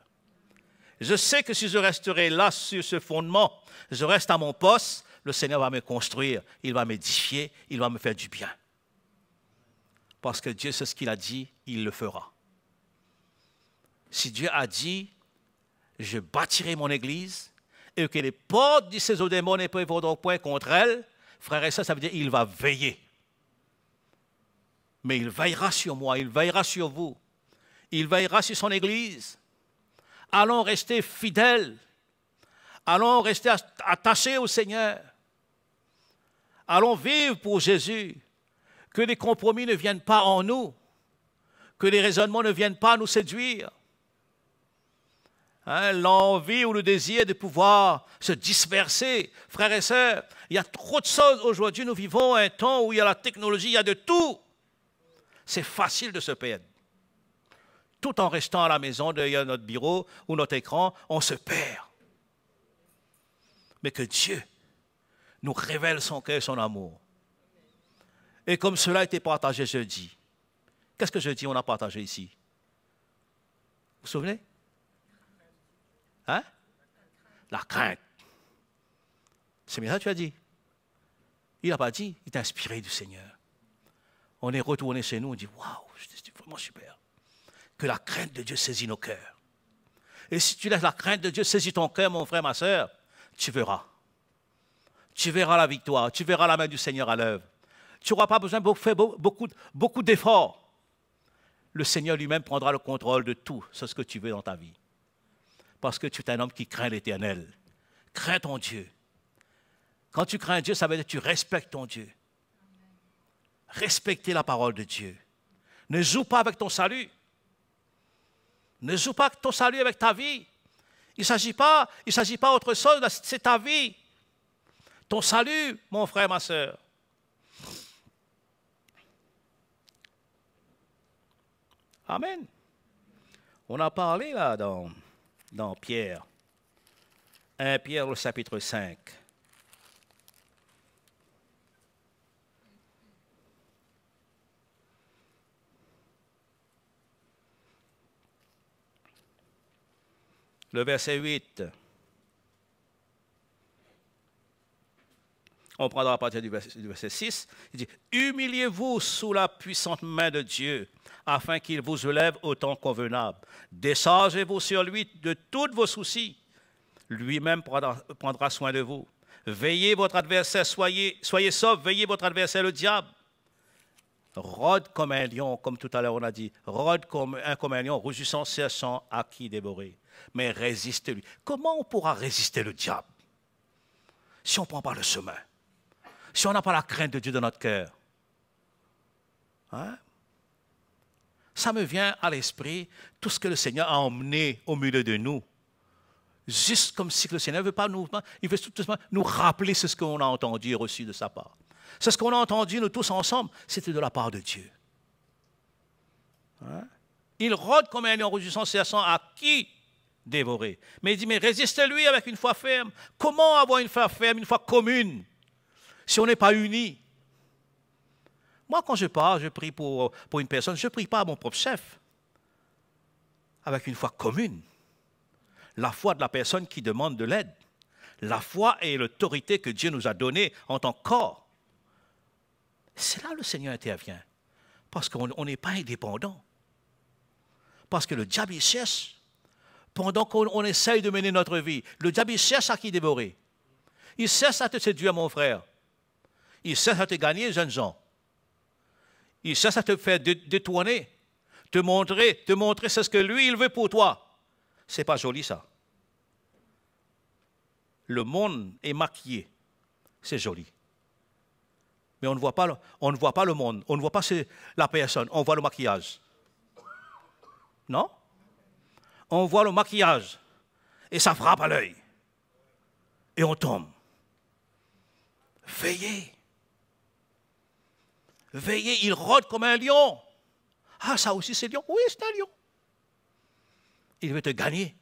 Speaker 6: Je sais que si je resterai là sur ce fondement, je reste à mon poste, le Seigneur va me construire, il va m'édifier, il va me faire du bien. Parce que Dieu sait ce qu'il a dit, il le fera. Si Dieu a dit, je bâtirai mon église, et que les portes du séjour des morts ne prévaudront point contre elle, frères et sœurs, ça veut dire qu'il va veiller. Mais il veillera sur moi, il veillera sur vous, il veillera sur son église. Allons rester fidèles. Allons rester attachés au Seigneur. Allons vivre pour Jésus. Que les compromis ne viennent pas en nous. Que les raisonnements ne viennent pas nous séduire. L'envie ou le désir de pouvoir se disperser. Frères et sœurs, il y a trop de choses aujourd'hui. Nous vivons un temps où il y a la technologie, il y a de tout. C'est facile de se perdre. Tout en restant à la maison, derrière notre bureau ou notre écran, on se perd. Mais que Dieu nous révèle son cœur et son amour. Et comme cela a été partagé jeudi, qu'est-ce que jeudi on a partagé ici? Vous vous souvenez? Hein? La crainte. C'est bien ça que tu as dit. Il n'a pas dit, il est inspiré du Seigneur. On est retourné chez nous, on dit, waouh, c'est vraiment super. Que la crainte de Dieu saisit nos cœurs. Et si tu laisses la crainte de Dieu saisir ton cœur, mon frère, ma soeur, tu verras. Tu verras la victoire, tu verras la main du Seigneur à l'œuvre. Tu n'auras pas besoin de faire beaucoup d'efforts. Le Seigneur lui-même prendra le contrôle de tout, c'est ce que tu veux dans ta vie. Parce que tu es un homme qui craint l'Éternel. Crains ton Dieu. Quand tu crains Dieu, ça veut dire que tu respectes ton Dieu. Respecter la parole de Dieu. Ne joue pas avec ton salut. Ne joue pas ton salut avec ta vie. Il ne s'agit pas autre chose, c'est ta vie. Ton salut, mon frère, ma soeur. Amen. On a parlé là dans Pierre. 1 Pierre, le chapitre 5. Le verset 8. On prendra à partir du verset 6. Il dit, humiliez-vous sous la puissante main de Dieu, afin qu'il vous élève au temps convenable. Déchargez-vous sur lui de tous vos soucis. Lui-même prendra soin de vous. Veillez votre adversaire, soyez sauf, veillez votre adversaire le diable. Rôde comme un lion, comme tout à l'heure on a dit, rôde comme un lion, rugissant, cherchant à qui dévorer. Mais résistez-lui. Comment on pourra résister le diable si on ne prend pas le chemin? Si on n'a pas la crainte de Dieu dans notre cœur? Hein? Ça me vient à l'esprit tout ce que le Seigneur a emmené au milieu de nous. Juste comme si le Seigneur ne veut pas nous, il veut tout simplement nous rappeler ce qu'on a entendu et reçu de sa part. C'est ce qu'on a entendu, nous tous ensemble, c'était de la part de Dieu. Hein? Il rôde comme un lion rugissant, cherchant à qui dévorer. Mais il dit, mais résistez-lui avec une foi ferme. Comment avoir une foi ferme, une foi commune, si on n'est pas unis? Moi, quand je pars, je prie pour une personne, je ne prie pas à mon propre chef, avec une foi commune. La foi de la personne qui demande de l'aide. La foi et l'autorité que Dieu nous a donnée en tant que corps. C'est là que le Seigneur intervient. Parce qu'on n'est pas indépendant. Parce que le diable, il cherche, pendant qu'on essaye de mener notre vie, le diable, il cherche à qui dévorer. Il cherche à te séduire, mon frère. Il cherche à te gagner, jeunes gens. Il cherche à te faire détourner, te montrer c'est ce que lui, il veut pour toi. C'est pas joli, ça. Le monde est maquillé. C'est joli. Mais on ne voit pas le monde. On ne voit pas la personne. On voit le maquillage. Non? On voit le maquillage. Et ça frappe à l'œil. Et on tombe. Veillez. Veillez. Il rôde comme un lion. Ah, ça aussi c'est lion. Oui, c'est un lion. Il veut te gagner.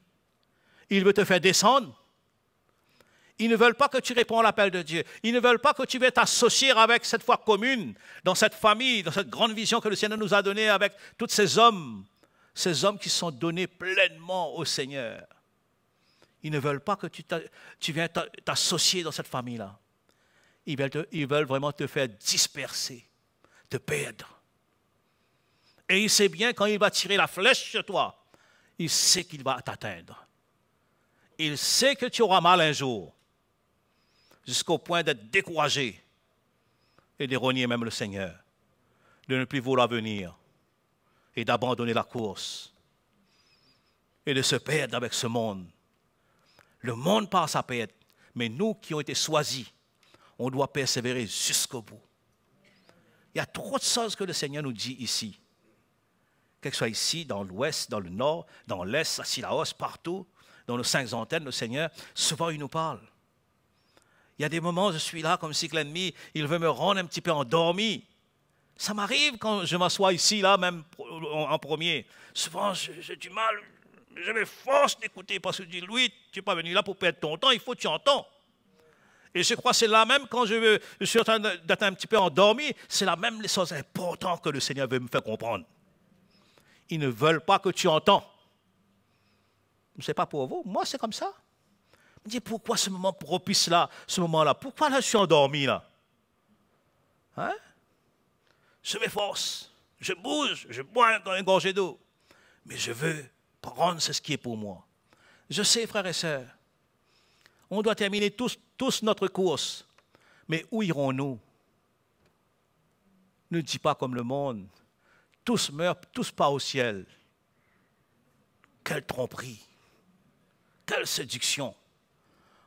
Speaker 6: Il veut te faire descendre. Ils ne veulent pas que tu réponds à l'appel de Dieu. Ils ne veulent pas que tu viennes t'associer avec cette foi commune, dans cette famille, dans cette grande vision que le Seigneur nous a donnée avec tous ces hommes qui sont donnés pleinement au Seigneur. Ils ne veulent pas que tu viennes t'associer dans cette famille-là. Ils veulent vraiment te faire disperser, te perdre. Et il sait bien quand il va tirer la flèche sur toi, il sait qu'il va t'atteindre. Il sait que tu auras mal un jour, jusqu'au point d'être découragé et de renier même le Seigneur, de ne plus vouloir venir et d'abandonner la course et de se perdre avec ce monde. Le monde passe à perdre, mais nous qui avons été choisis, on doit persévérer jusqu'au bout. Il y a trop de choses que le Seigneur nous dit ici. Que ce soit ici, dans l'ouest, dans le nord, dans l'est, à Silaos, partout, dans nos 5 antennes, le Seigneur, souvent il nous parle. Il y a des moments où je suis là comme si l'ennemi, il veut me rendre un petit peu endormi. Ça m'arrive quand je m'assois ici, là, même en premier. Souvent, j'ai du mal, je m'efforce d'écouter parce que je dis, Louis, tu n'es pas venu là pour perdre ton temps, il faut que tu entends. Et je crois que c'est là même quand je suis en train d'être un petit peu endormi, c'est là même les choses importantes que le Seigneur veut me faire comprendre. Ils ne veulent pas que tu entends. Ce n'est pas pour vous, moi c'est comme ça. Je me dis, pourquoi ce moment propice-là, ce moment-là, pourquoi là je suis endormi là? Hein? Je m'efforce, je bouge, je bois une gorgée d'eau, mais je veux prendre ce qui est pour moi. Je sais, frères et sœurs, on doit terminer tous notre course, mais où irons-nous? Ne dis pas comme le monde, tous meurent, tous pas au ciel. Quelle tromperie, quelle séduction.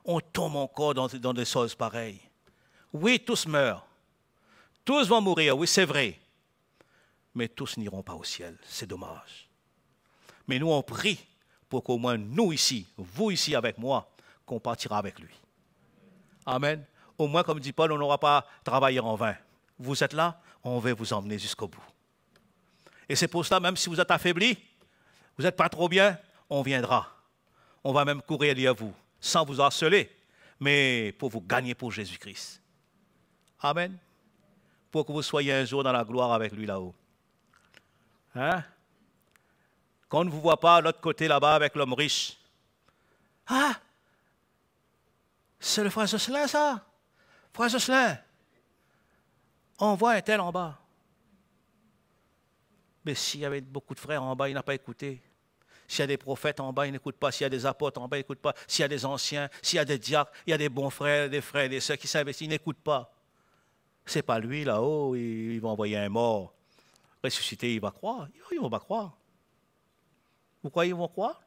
Speaker 6: On tombe encore dans des choses pareilles. Oui, tous meurent. Tous vont mourir, oui, c'est vrai. Mais tous n'iront pas au ciel. C'est dommage. Mais nous, on prie pour qu'au moins nous ici, vous ici avec moi, qu'on partira avec lui. Amen. Au moins, comme dit Paul, on n'aura pas travaillé en vain. Vous êtes là, on veut vous emmener jusqu'au bout. Et c'est pour cela, même si vous êtes affaibli, vous n'êtes pas trop bien, on viendra. On va même courir derrière vous, sans vous harceler, mais pour vous gagner pour Jésus-Christ. Amen. Pour que vous soyez un jour dans la gloire avec lui là-haut. Hein? Qu'on ne vous voit pas de l'autre côté là-bas avec l'homme riche. Ah! C'est le frère Jocelyn, ça? Frère Jocelyn, on voit un tel en bas. Mais s'il y avait beaucoup de frères en bas, il n'a pas écouté. S'il y a des prophètes en bas, il n'écoute pas. S'il y a des apôtres en bas, il n'écoute pas. S'il y a des anciens, s'il y a des diacres, il y a des bons frères, des sœurs qui s'investissent, il n'écoute pas. Ce n'est pas lui là-haut, il va envoyer un mort. Ressuscité, il va croire. Ils ne vont pas croire. Vous croyez qu'ils vont croire?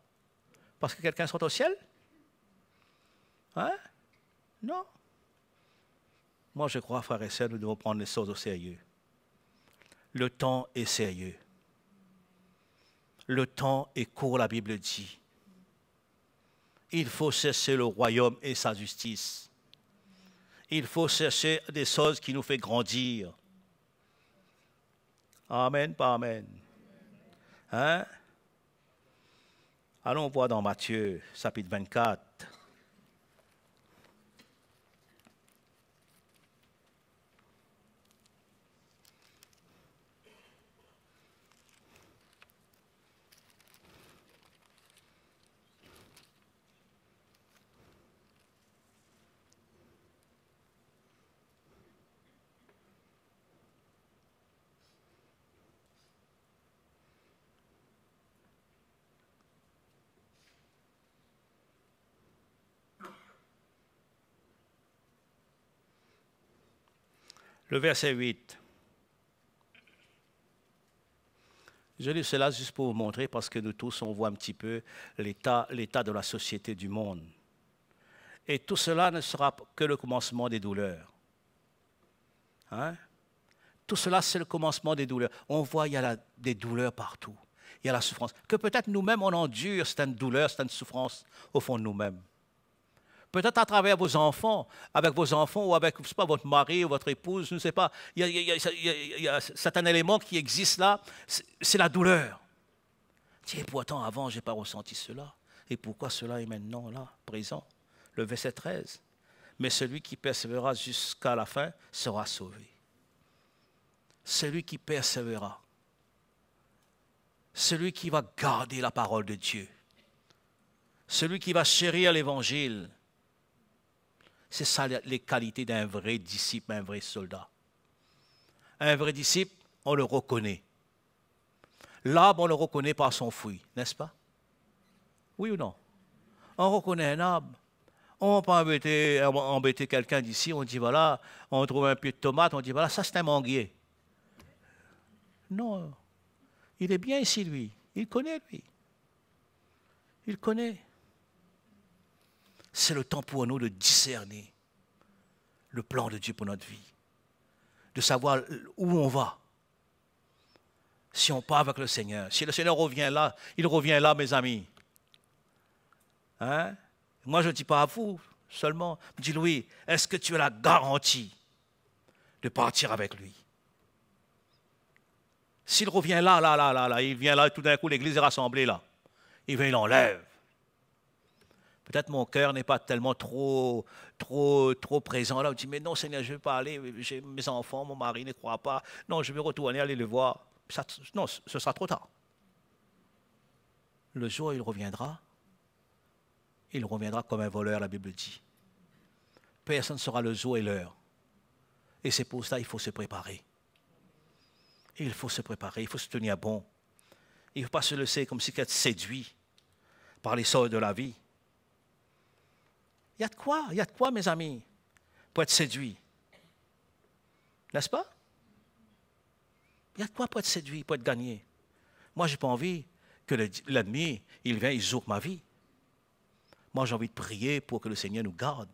Speaker 6: Parce que quelqu'un sort au ciel? Hein? Non. Moi, je crois, frères et sœurs, nous devons prendre les choses au sérieux. Le temps est sérieux. Le temps est court, la Bible dit. Il faut chercher le royaume et sa justice. Il faut chercher des choses qui nous font grandir. Amen, pas amen. Hein? Allons voir dans Matthieu, chapitre 24. Le verset 8. Je lis cela juste pour vous montrer, parce que nous tous, on voit un petit peu l'état de la société du monde. Et tout cela ne sera que le commencement des douleurs. Hein? Tout cela, c'est le commencement des douleurs. On voit, il y a des douleurs partout. Il y a la souffrance. Que peut-être nous-mêmes, on endure certaines douleurs, certaines souffrances au fond de nous-mêmes. Peut-être à travers vos enfants, avec vos enfants ou avec, je sais pas, votre mari ou votre épouse, je ne sais pas. Il y a certains éléments qui existent là, c'est la douleur. Et pourtant, avant, je n'ai pas ressenti cela. Et pourquoi cela est maintenant là, présent? Le verset 13. Mais celui qui persévérera jusqu'à la fin sera sauvé. Celui qui persévérera. Celui qui va garder la parole de Dieu. Celui qui va chérir l'évangile. C'est ça les qualités d'un vrai disciple, un vrai soldat. Un vrai disciple, on le reconnaît. L'arbre, on le reconnaît par son fruit, n'est-ce pas? Oui ou non? On reconnaît un arbre. On peut embêter quelqu'un d'ici, on dit voilà, on trouve un pied de tomate, on dit voilà, ça c'est un manguier. Non, il est bien ici lui, il connaît lui. Il connaît. C'est le temps pour nous de discerner le plan de Dieu pour notre vie, de savoir où on va. Si on part avec le Seigneur, si le Seigneur revient là, il revient là, mes amis. Hein? Moi, je ne dis pas à vous seulement, je dis Louis, est-ce que tu as la garantie de partir avec lui? S'il revient là, il vient là, et tout d'un coup, l'église est rassemblée là. Il vient, il enlève. Peut-être mon cœur n'est pas tellement trop présent là. On dit, mais non Seigneur, je ne veux pas aller, j'ai mes enfants, mon mari ne croit pas. Non, je vais retourner aller le voir. Ça, non, ce sera trop tard. Le jour où il reviendra comme un voleur, la Bible dit. Personne ne saura le jour et l'heure. Et c'est pour ça qu'il faut se préparer. Il faut se préparer, il faut se tenir bon. Il ne faut pas se laisser comme si être séduit par les sorts de la vie. Il y a de quoi, mes amis, pour être séduit. N'est-ce pas? Il y a de quoi pour être séduit, pour être gagné. Moi, je n'ai pas envie que l'ennemi, il vienne, il usurpe ma vie. Moi, j'ai envie de prier pour que le Seigneur nous garde,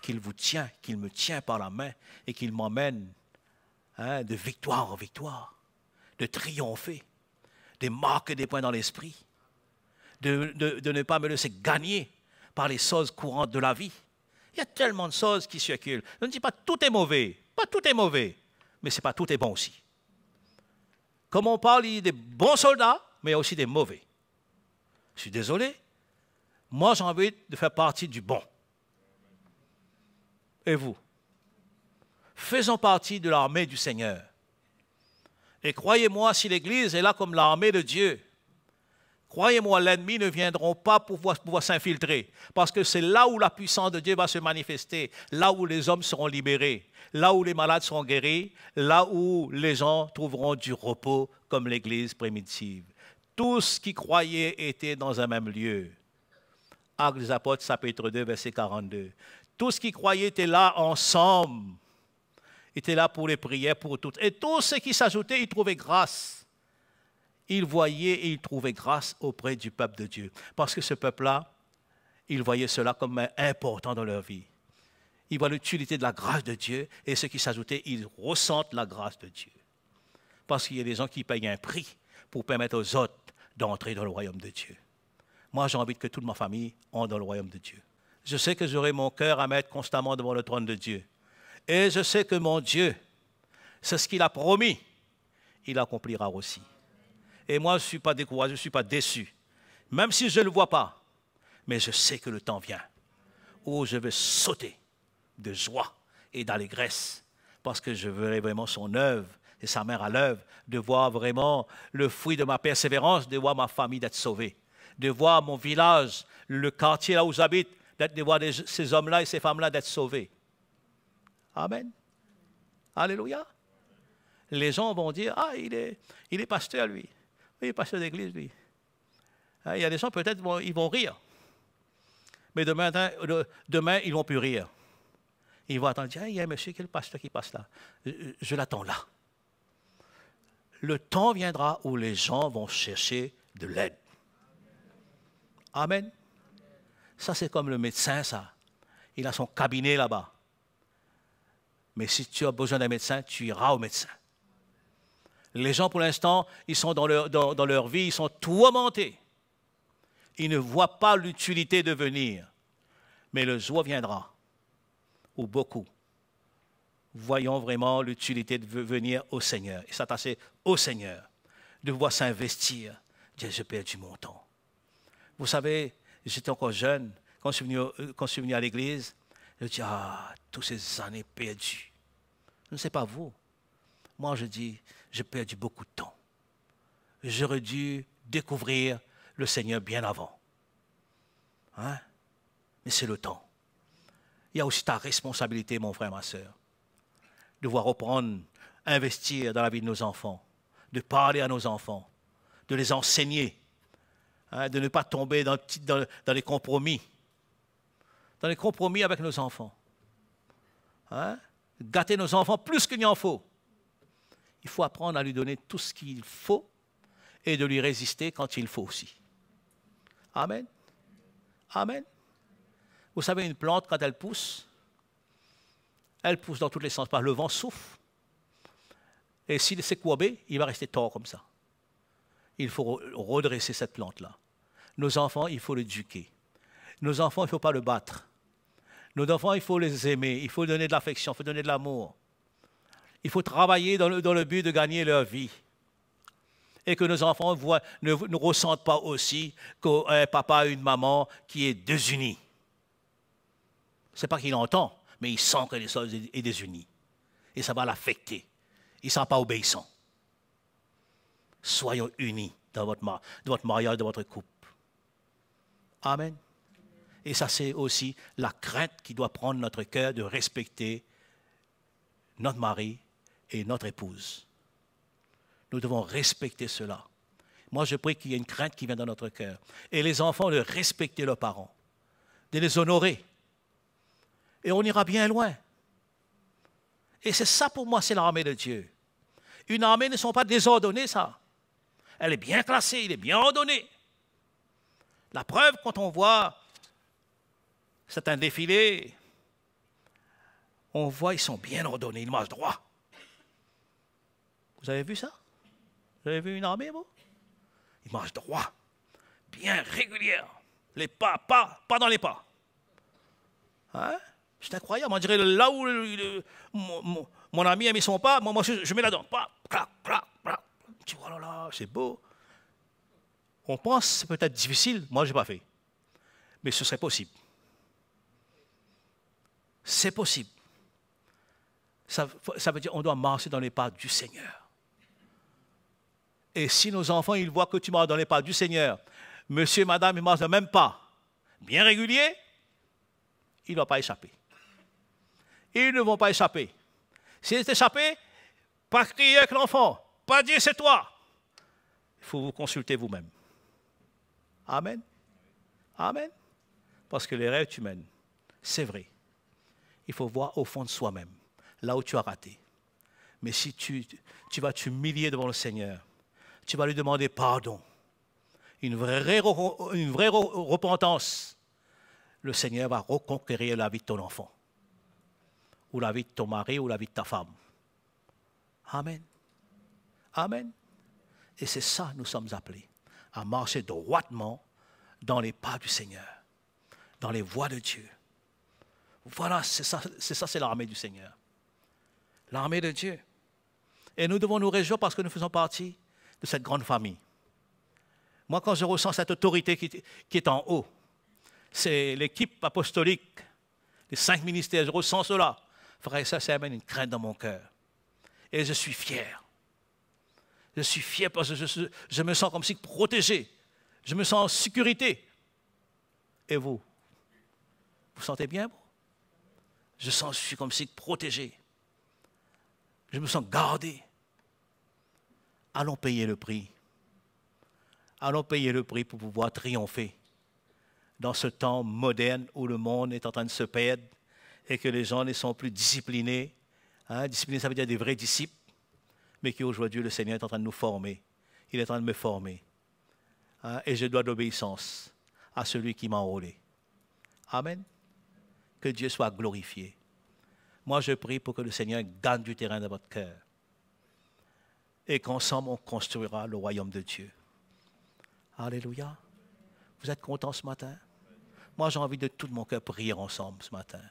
Speaker 6: qu'il vous tient, qu'il me tient par la main et qu'il m'emmène de victoire en victoire, de triompher, de marquer des points dans l'esprit, de ne pas me laisser gagner par les choses courantes de la vie. Il y a tellement de choses qui circulent. Je ne dis pas tout est mauvais, pas tout est mauvais, mais c'est pas tout est bon aussi. Comme on parle, il y a des bons soldats, mais il y a aussi des mauvais. Je suis désolé. Moi, j'ai envie de faire partie du bon. Et vous? Faisons partie de l'armée du Seigneur. Et croyez-moi, si l'Église est là comme l'armée de Dieu, Croyez-moi, l'ennemi ne viendra pas pouvoir s'infiltrer, parce que c'est là où la puissance de Dieu va se manifester, là où les hommes seront libérés, là où les malades seront guéris, là où les gens trouveront du repos, comme l'Église primitive. Tous qui croyaient étaient dans un même lieu. Actes des Apôtres, chapitre 2, verset 42. Tous qui croyaient étaient là ensemble, étaient là pour les prières, pour toutes. Et tous ceux qui s'ajoutaient, ils trouvaient grâce. Ils voyaient et ils trouvaient grâce auprès du peuple de Dieu. Parce que ce peuple-là, ils voyaient cela comme important dans leur vie. Ils voient l'utilité de la grâce de Dieu et ceux qui s'ajoutaient, ils ressentent la grâce de Dieu. Parce qu'il y a des gens qui payent un prix pour permettre aux autres d'entrer dans le royaume de Dieu. Moi, j'ai envie que toute ma famille entre dans le royaume de Dieu. Je sais que j'aurai mon cœur à mettre constamment devant le trône de Dieu. Et je sais que mon Dieu, c'est ce qu'il a promis, il accomplira aussi. Et moi, je ne suis pas découragé, je ne suis pas déçu. Même si je ne le vois pas. Mais je sais que le temps vient où je vais sauter de joie et d'allégresse. Parce que je verrai vraiment son œuvre et sa mère à l'œuvre. De voir vraiment le fruit de ma persévérance, de voir ma famille d'être sauvée. De voir mon village, le quartier là où j'habite, de voir ces hommes-là et ces femmes-là d'être sauvés. Amen. Alléluia. Les gens vont dire, ah, il est pasteur, lui. Il est pasteur d'église, lui. Il y a des gens, peut-être, ils vont rire. Mais demain, ils ne vont plus rire. Ils vont attendre, il y a un monsieur, quel pasteur qui passe là. Je l'attends là. Le temps viendra où les gens vont chercher de l'aide. Amen. Ça, c'est comme le médecin, ça. Il a son cabinet là-bas. Mais si tu as besoin d'un médecin, tu iras au médecin. Les gens, pour l'instant, ils sont dans leur vie, ils sont tourmentés. Ils ne voient pas l'utilité de venir. Mais le jour viendra où beaucoup voyons vraiment l'utilité de venir au Seigneur et s'attacher au Seigneur, de pouvoir s'investir. Dire, j'ai perdu mon temps. Vous savez, j'étais encore jeune, quand je suis venu à l'église, je dis, ah, toutes ces années perdues. Je ne sais pas vous. Moi, je dis, j'ai perdu beaucoup de temps. J'aurais dû découvrir le Seigneur bien avant. Hein? Mais c'est le temps. Il y a aussi ta responsabilité, mon frère, ma soeur, de voir reprendre, investir dans la vie de nos enfants, de parler à nos enfants, de les enseigner, hein, de ne pas tomber dans les compromis. Dans les compromis avec nos enfants. Hein? Gâter nos enfants plus qu'il n'y en faut. Il faut apprendre à lui donner tout ce qu'il faut et de lui résister quand il faut aussi. Amen. Amen. Vous savez, une plante, quand elle pousse dans tous les sens. Par le vent souffle. Et s'il s'est courbé, il va rester tort comme ça. Il faut redresser cette plante-là. Nos enfants, il faut l'éduquer. Nos enfants, il ne faut pas le battre. Nos enfants, il faut les aimer. Il faut donner de l'affection, il faut donner de l'amour. Il faut travailler dans le but de gagner leur vie. Et que nos enfants ne ressentent pas aussi qu'un papa et une maman qui est désuni. Ce n'est pas qu'il entend, mais il sent que les choses sont désunies. Et ça va l'affecter. Il ne sera pas obéissant. Soyons unis dans votre mariage, dans votre couple. Amen. Et ça, c'est aussi la crainte qui doit prendre notre cœur de respecter notre mari et notre épouse. Nous devons respecter cela. Moi, je prie qu'il y ait une crainte qui vient dans notre cœur. Et les enfants, de respecter leurs parents, de les honorer. Et on ira bien loin. Et c'est ça pour moi, c'est l'armée de Dieu. Une armée ne sont pas désordonnées, ça. Elle est bien classée, elle est bien ordonnée. La preuve, quand on voit certains défilés, on voit ils sont bien ordonnés, ils marchent droit. Vous avez vu ça? Vous avez vu une armée, vous? Ils marchent droit, bien régulière. Les pas dans les pas. Hein? C'est incroyable. On dirait là où mon ami a mis son pas, moi je mets là-dedans. Clac, clac, clac. Tu vois, oh là là, c'est beau. On pense que c'est peut-être difficile. Moi, je n'ai pas fait. Mais ce serait possible. C'est possible. Ça veut dire qu'on doit marcher dans les pas du Seigneur. Et si nos enfants, ils voient que tu marches dans les pas du Seigneur, monsieur, madame, ils marchent dans le même pas, bien régulier, ils ne vont pas échapper. Ils ne vont pas échapper. S'ils échappent, pas crier avec l'enfant, pas dire c'est toi. Il faut vous consulter vous-même. Amen. Amen. Parce que les rêves tu mènes, c'est vrai. Il faut voir au fond de soi-même, là où tu as raté. Mais si tu vas t'humilier devant le Seigneur, tu vas lui demander pardon, une vraie repentance, le Seigneur va reconquérir la vie de ton enfant, ou la vie de ton mari, ou la vie de ta femme. Amen. Amen. Et c'est ça, nous sommes appelés, à marcher droitement dans les pas du Seigneur, dans les voies de Dieu. Voilà, c'est ça, c'est l'armée du Seigneur. L'armée de Dieu. Et nous devons nous réjouir parce que nous faisons partie de cette grande famille. Moi, quand je ressens cette autorité qui est en haut, c'est l'équipe apostolique, les 5 ministères, je ressens cela. Frère, ça amène une crainte dans mon cœur. Et je suis fier. Je suis fier parce que je me sens comme si protégé. Je me sens en sécurité. Et vous? Vous sentez bien, vous? Je suis comme si protégé. Je me sens gardé. Allons payer le prix. Allons payer le prix pour pouvoir triompher dans ce temps moderne où le monde est en train de se perdre et que les gens ne sont plus disciplinés. Disciplinés, ça veut dire des vrais disciples, mais qu'aujourd'hui, le Seigneur est en train de nous former. Il est en train de me former. Et je dois d'obéissance à celui qui m'a enrôlé. Amen. Que Dieu soit glorifié. Moi, je prie pour que le Seigneur gagne du terrain dans votre cœur. Et qu'ensemble, on construira le royaume de Dieu. Alléluia. Vous êtes contents ce matin? Moi, j'ai envie de tout mon cœur prier ensemble ce matin.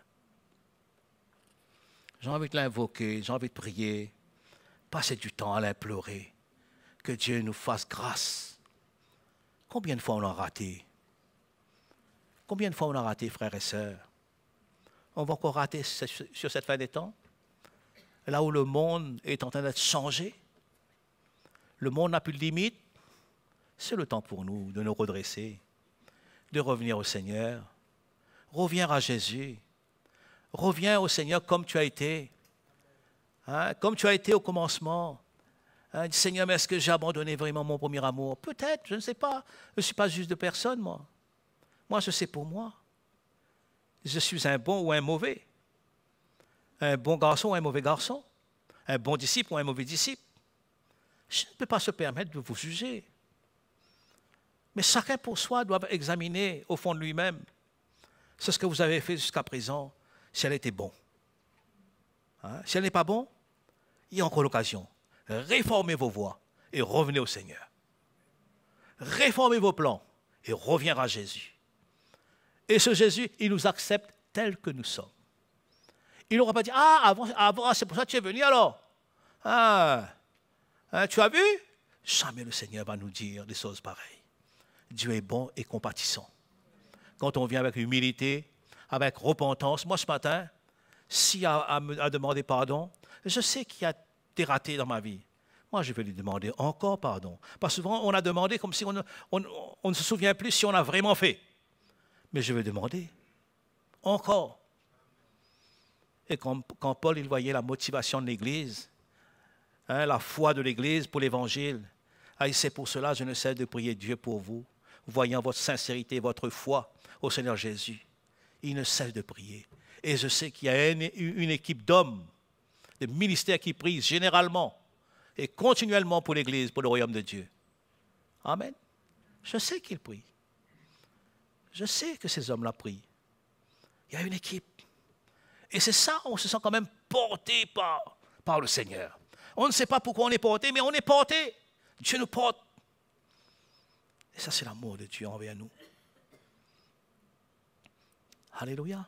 Speaker 6: J'ai envie de l'invoquer, j'ai envie de prier. Passer du temps à l'implorer. Que Dieu nous fasse grâce. Combien de fois on a raté? Combien de fois on a raté, frères et sœurs? On va encore rater sur cette fin des temps? Là où le monde est en train d'être changé, le monde n'a plus de limite, c'est le temps pour nous de nous redresser, de revenir au Seigneur. Reviens à Jésus. Reviens au Seigneur comme tu as été. Comme tu as été au commencement. Dis, Seigneur, mais est-ce que j'ai abandonné vraiment mon premier amour? Peut-être, je ne sais pas. Je ne suis pas juge de personne, moi. Moi, je sais pour moi. Je suis un bon ou un mauvais. Un bon garçon ou un mauvais garçon. Un bon disciple ou un mauvais disciple. Je ne peux pas se permettre de vous juger. Mais chacun pour soi doit examiner au fond de lui-même. C'est ce que vous avez fait jusqu'à présent, si elle était bon. Si elle n'est pas bon, il y a encore l'occasion. Réformez vos voies et revenez au Seigneur. Réformez vos plans et revenez à Jésus. Et ce Jésus, il nous accepte tels que nous sommes. Il n'aura pas dit, avant c'est pour ça que tu es venu alors. Tu as vu? Jamais le Seigneur va nous dire des choses pareilles. Dieu est bon et compatissant. Quand on vient avec humilité, avec repentance, moi ce matin, s'il y a à demander pardon, je sais qu'il y a des ratés dans ma vie. Moi, je vais lui demander encore pardon. Parce que souvent, on a demandé comme si on ne se souvient plus si on a vraiment fait. Mais je vais demander encore. Et quand Paul il voyait la motivation de l'Église, la foi de l'Église pour l'Évangile, c'est pour cela que je ne cesse de prier Dieu pour vous, voyant votre sincérité, votre foi au Seigneur Jésus. Il ne cesse de prier. Et je sais qu'il y a une équipe d'hommes, de ministères qui prient généralement et continuellement pour l'Église, pour le royaume de Dieu. Amen. Je sais qu'ils prient. Je sais que ces hommes-là prient. Il y a une équipe. Et c'est ça, on se sent quand même porté par le Seigneur. On ne sait pas pourquoi on est porté, mais on est porté. Dieu nous porte. Et ça, c'est l'amour de Dieu envers nous. Alléluia.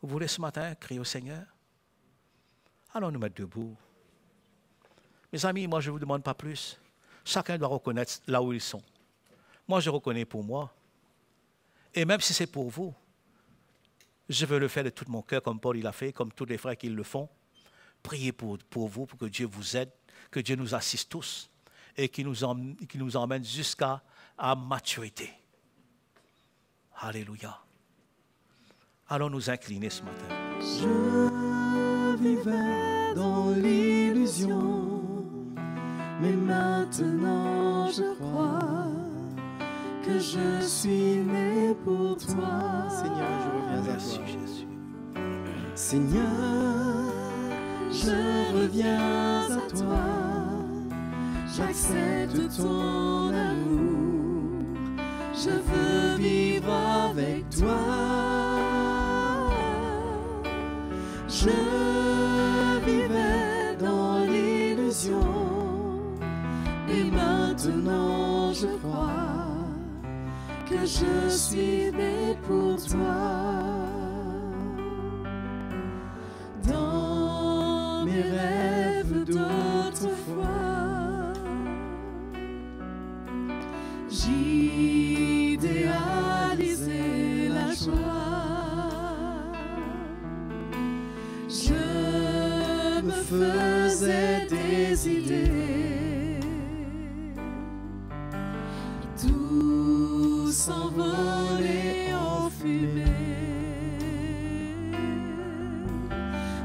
Speaker 6: Vous voulez ce matin crier au Seigneur? Allons nous mettre debout. Mes amis, moi, je ne vous demande pas plus. Chacun doit reconnaître là où ils sont. Moi, je reconnais pour moi. Et même si c'est pour vous, je veux le faire de tout mon cœur, comme Paul il a fait, comme tous les frères qui le font. Priez pour vous, pour que Dieu vous aide, que Dieu nous assiste tous. et qui nous emmène jusqu'à maturité. Alléluia. Allons nous incliner ce matin.
Speaker 3: Je vivais dans l'illusion, mais maintenant je crois que je suis né pour toi. Seigneur, je reviens à
Speaker 6: Merci
Speaker 3: toi.
Speaker 6: Jésus.
Speaker 3: Seigneur, je reviens à toi. J'accepte ton amour. Je veux vivre avec toi. Je vivais dans l'illusion, et maintenant je crois que je suis né pour toi. Dans mes rêves d'autrefois, j'idéalisais la joie. Je me faisais des idées, tout s'envolait en fumée.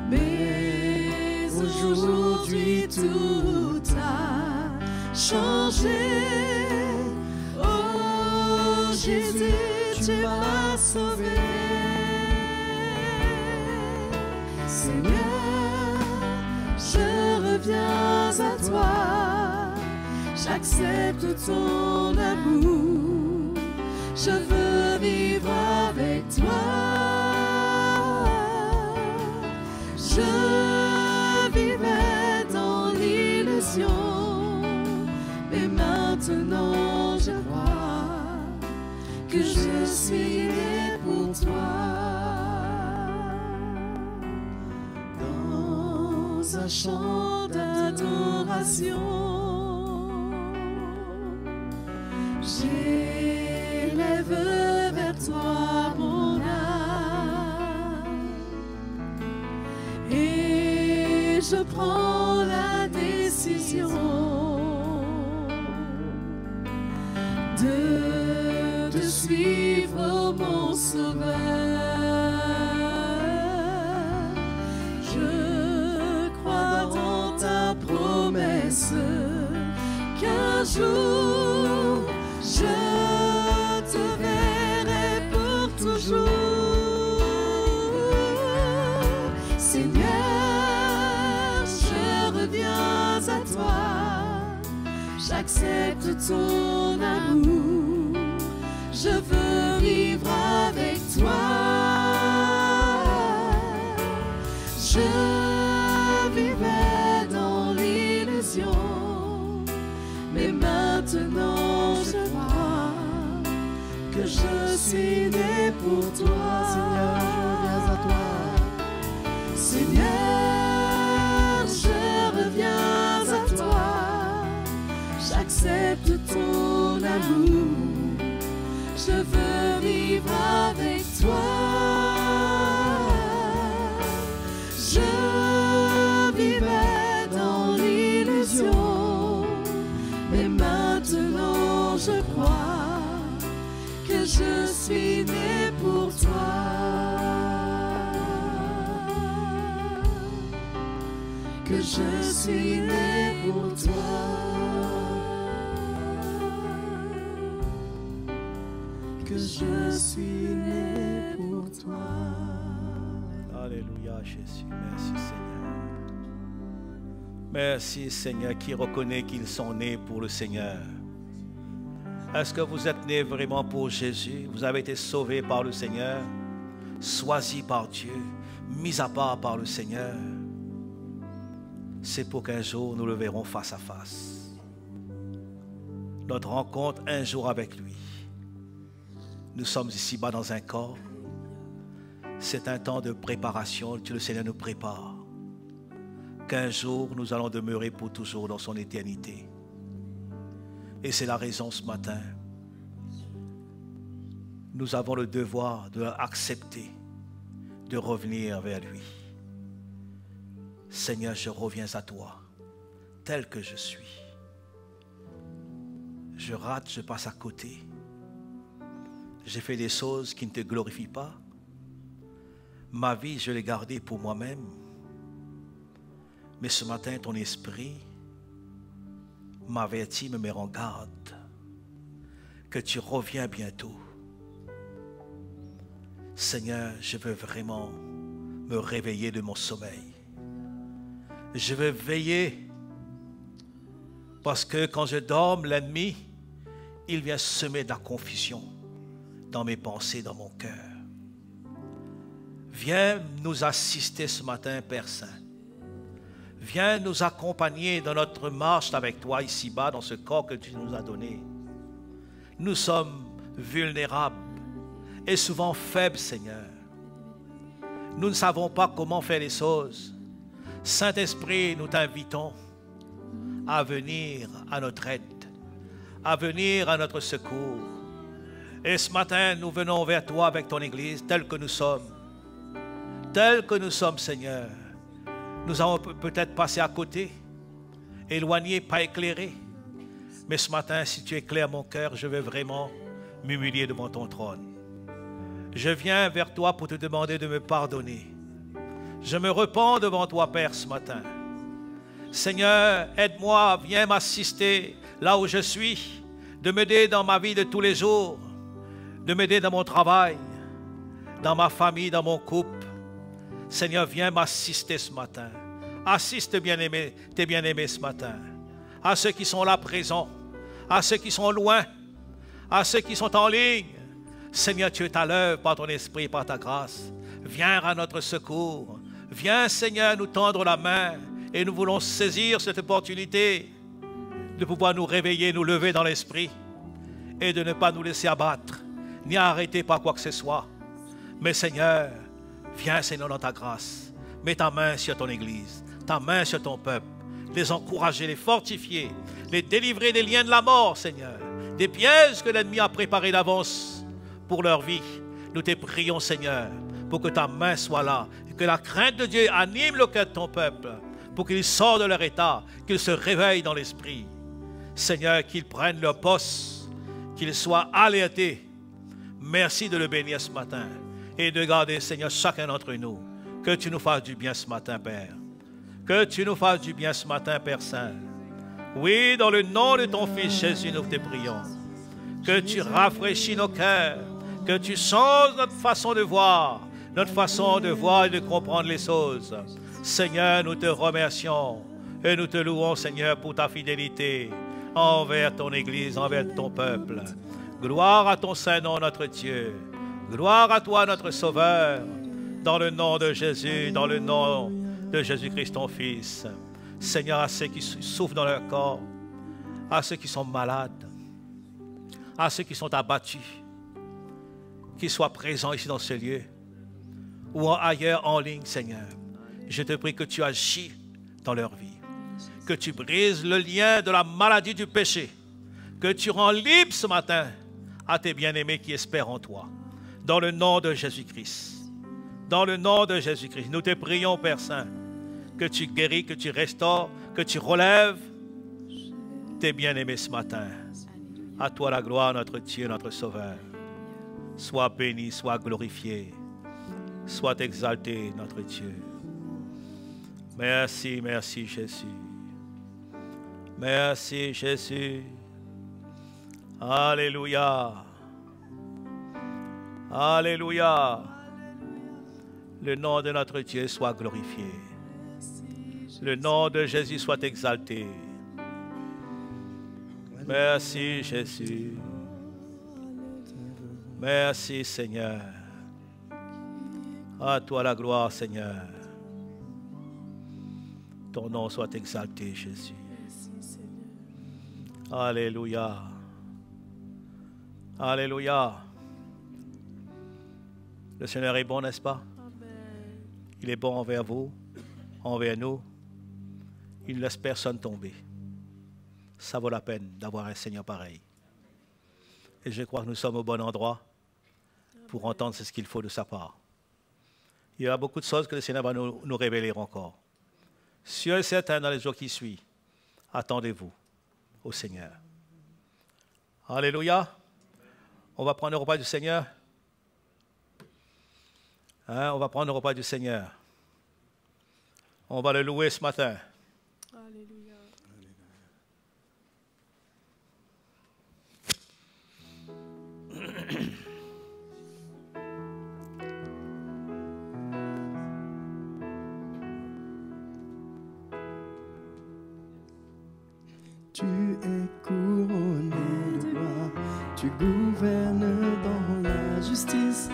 Speaker 3: Mais aujourd'hui tout a changé. Oh Jésus, tu m'as sauvé. Seigneur, je reviens à toi. J'accepte ton amour. Je veux vivre avec toi. Je vivais dans l'illusion, mais maintenant je crois que je suis né pour toi. Dans un chant d'adoration, j'élève vers toi mon âme, et je prends la décision de suivre mon Sauveur. Je crois dans ta promesse qu'un jour je te verrai pour toujours. Seigneur, je reviens à toi. J'accepte ton amour. Je veux vivre avec toi. Je vivais dans l'illusion, mais maintenant je crois que je suis né pour toi. Seigneur, je reviens à toi. J'accepte ton amour. Je veux vivre avec toi. Je vivais dans l'illusion, mais maintenant je crois que je suis né pour toi. Que je suis né pour toi. Que je suis né pour toi.
Speaker 6: Alléluia Jésus. Merci Seigneur. Merci Seigneur qui reconnaît qu'ils sont nés pour le Seigneur. Est-ce que vous êtes nés vraiment pour Jésus? Vous avez été sauvés par le Seigneur, choisis par Dieu, mis à part par le Seigneur. C'est pour qu'un jour nous le verrons face à face. Notre rencontre un jour avec lui. Nous sommes ici-bas dans un corps. C'est un temps de préparation que le Seigneur nous prépare. Qu'un jour nous allons demeurer pour toujours dans son éternité. Et c'est la raison ce matin. Nous avons le devoir de l'accepter, de revenir vers lui. Seigneur, je reviens à toi, tel que je suis. je rate, je passe à côté. J'ai fait des choses qui ne te glorifient pas. Ma vie, je l'ai gardée pour moi-même. Mais ce matin, ton esprit m'avertit, me met en garde que tu reviens bientôt. Seigneur, je veux vraiment me réveiller de mon sommeil. Je veux veiller parce que quand je dors, l'ennemi, il vient semer de la confusion dans mes pensées, dans mon cœur. Viens nous assister ce matin, Père Saint. Viens nous accompagner dans notre marche avec toi ici-bas, dans ce corps que tu nous as donné. Nous sommes vulnérables et souvent faibles, Seigneur. Nous ne savons pas comment faire les choses. Saint-Esprit, nous t'invitons à venir à notre aide, à venir à notre secours. Et ce matin, nous venons vers toi avec ton Église, telle que nous sommes. Telle que nous sommes, Seigneur. Nous avons peut-être passé à côté, éloignés, pas éclairés. Mais ce matin, si tu éclaires mon cœur, je veux vraiment m'humilier devant ton trône. Je viens vers toi pour te demander de me pardonner. Je me repens devant toi, Père, ce matin. Seigneur, aide-moi, viens m'assister là où je suis, de m'aider dans ma vie de tous les jours, de m'aider dans mon travail, dans ma famille, dans mon couple. Seigneur, viens m'assister ce matin. Assiste tes bien-aimés ce matin. À ceux qui sont là présents, à ceux qui sont loin, à ceux qui sont en ligne. Seigneur, tu es à l'œuvre par ton esprit, par ta grâce. Viens à notre secours. Viens, Seigneur, nous tendre la main. Et nous voulons saisir cette opportunité de pouvoir nous réveiller, nous lever dans l'esprit et de ne pas nous laisser abattre, ni arrêter par quoi que ce soit. Mais Seigneur, viens, Seigneur, dans ta grâce. Mets ta main sur ton Église, ta main sur ton peuple. Les encourager, les fortifier, les délivrer des liens de la mort, Seigneur. Des pièges que l'ennemi a préparés d'avance pour leur vie. Nous te prions, Seigneur, pour que ta main soit là et que la crainte de Dieu anime le cœur de ton peuple, pour qu'ils sortent de leur état, qu'ils se réveillent dans l'esprit. Seigneur, qu'ils prennent leur poste, qu'ils soient alertés. Merci de le bénir ce matin et de garder, Seigneur, chacun d'entre nous. Que tu nous fasses du bien ce matin, Père. Que tu nous fasses du bien ce matin, Père Saint. Oui, dans le nom de ton Fils Jésus, nous te prions. Que tu rafraîchis nos cœurs, que tu changes notre façon de voir et de comprendre les choses. Seigneur, nous te remercions et nous te louons, Seigneur, pour ta fidélité envers ton Église, envers ton peuple. Gloire à ton Saint-Nom, notre Dieu. Gloire à toi, notre Sauveur, dans le nom de Jésus, dans le nom de Jésus-Christ, ton Fils. Seigneur, à ceux qui souffrent dans leur corps, à ceux qui sont malades, à ceux qui sont abattus, qu'ils soient présents ici dans ce lieu ou ailleurs en ligne, Seigneur. Je te prie que tu agis dans leur vie, que tu brises le lien de la maladie du péché, que tu rends libre ce matin à tes bien-aimés qui espèrent en toi. Dans le nom de Jésus-Christ, dans le nom de Jésus-Christ, nous te prions, Père Saint, que tu guéris, que tu restaures, que tu relèves tes bien-aimés ce matin. À toi la gloire, notre Dieu, notre Sauveur. Sois béni, sois glorifié, sois exalté, notre Dieu. Merci, merci Jésus. Merci Jésus. Alléluia. Alléluia. Le nom de notre Dieu soit glorifié. Le nom de Jésus soit exalté. Merci Jésus. Merci Seigneur. À toi la gloire, Seigneur. Ton nom soit exalté, Jésus. Alléluia. Alléluia. Le Seigneur est bon, n'est-ce pas? Il est bon envers vous, envers nous. Il ne laisse personne tomber. Ça vaut la peine d'avoir un Seigneur pareil. Et je crois que nous sommes au bon endroit pour entendre ce qu'il faut de sa part. Il y a beaucoup de choses que le Seigneur va nous révéler encore. Sûr et certain, dans les jours qui suivent, attendez-vous au Seigneur. Alléluia. On va prendre le repas du Seigneur. On va prendre le repas du Seigneur. On va le louer ce matin.
Speaker 2: Alléluia.
Speaker 3: Tu es couronné de gloire, tu gouvernes dans la justice.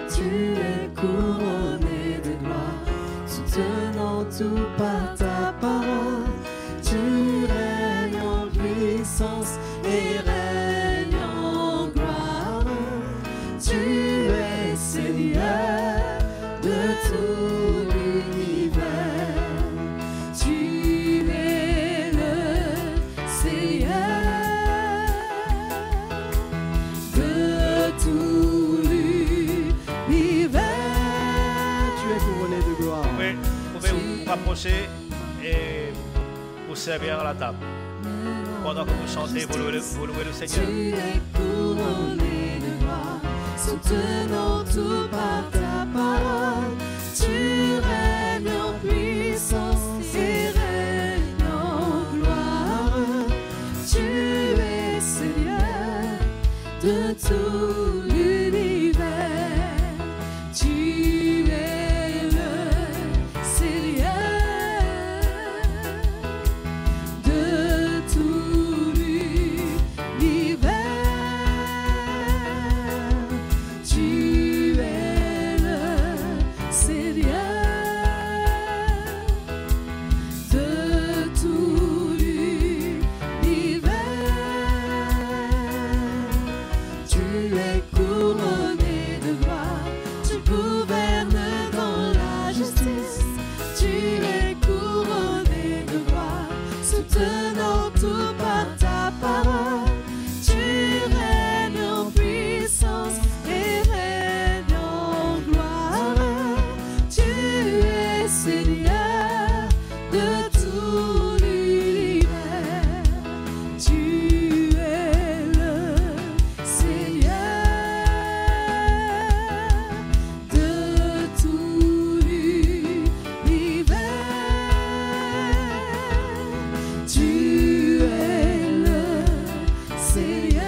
Speaker 3: Tu es couronné de gloire, soutenant tout par ta parole. Tu règnes en puissance et règnes en gloire. Tu es Seigneur de tout l'univers. Tu es le Seigneur de tout l'univers. Tu es couronné de gloire.
Speaker 6: Oui, vous pouvez vous rapprocher et vous servir à la table. Pendant que vous chantez, vous louez le Seigneur.
Speaker 3: Tu es couronné de gloire, soutenant tout par ta parole. Tu règnes en puissance et règnes en gloire. Tu es Seigneur de tout l'univers. Tu es le Seigneur de tout l'univers. Tu es le Seigneur de tout l'univers. Tu es couronné de gloire, tu gouvernes dans la justice. Tu es couronné de gloire, soutenant tout par ta parole. Tu règnes en puissance et règnes en gloire. Tu es Seigneur de tout l'univers. Tu es le Seigneur de tout l'univers. Tu es le Seigneur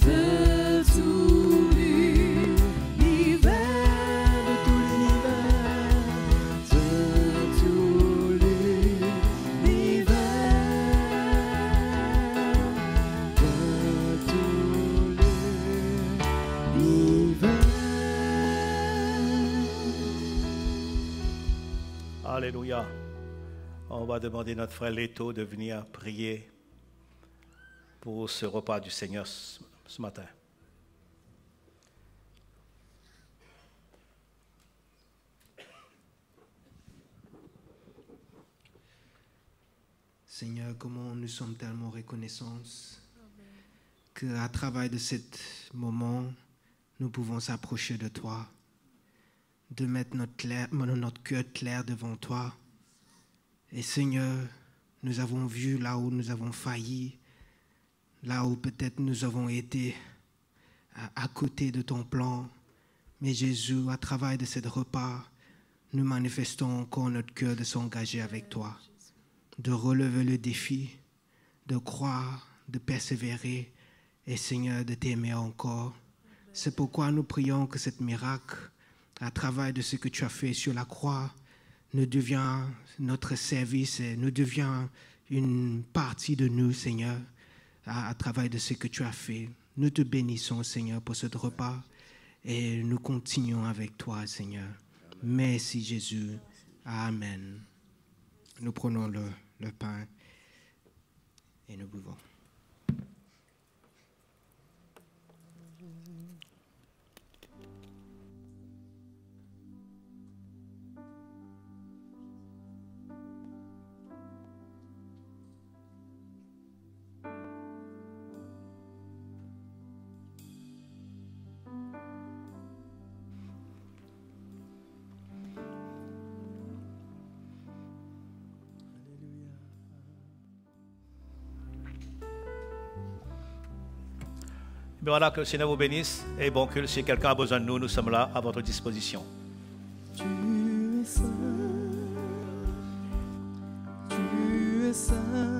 Speaker 3: de tout l'univers. De tout l'univers. De tout l'univers.
Speaker 6: Alléluia. On va demander à notre frère Leto de venir prier pour ce repas du Seigneur ce matin.
Speaker 5: Seigneur, comment nous sommes tellement reconnaissants qu'à travers de ce moment, nous pouvons s'approcher de toi, de mettre notre cœur clair devant toi. Et Seigneur, nous avons vu là où nous avons failli, là où peut-être nous avons été à côté de ton plan. Mais Jésus, à travers de ce repas, nous manifestons encore notre cœur de s'engager avec toi, de relever le défi, de croire, de persévérer et Seigneur, de t'aimer encore. C'est pourquoi nous prions que ce miracle, à travers de ce que tu as fait sur la croix, nous devient notre service et nous devient une partie de nous, Seigneur, à travers de ce que tu as fait. Nous te bénissons, Seigneur, pour ce repas et nous continuons avec toi, Seigneur. Merci, Jésus. Amen. Nous prenons le pain et nous buvons.
Speaker 6: Mais voilà, que le Seigneur vous bénisse. Et bon culte, si quelqu'un a besoin de nous, nous sommes là à votre disposition.
Speaker 3: Tu es saint. Tu es saint.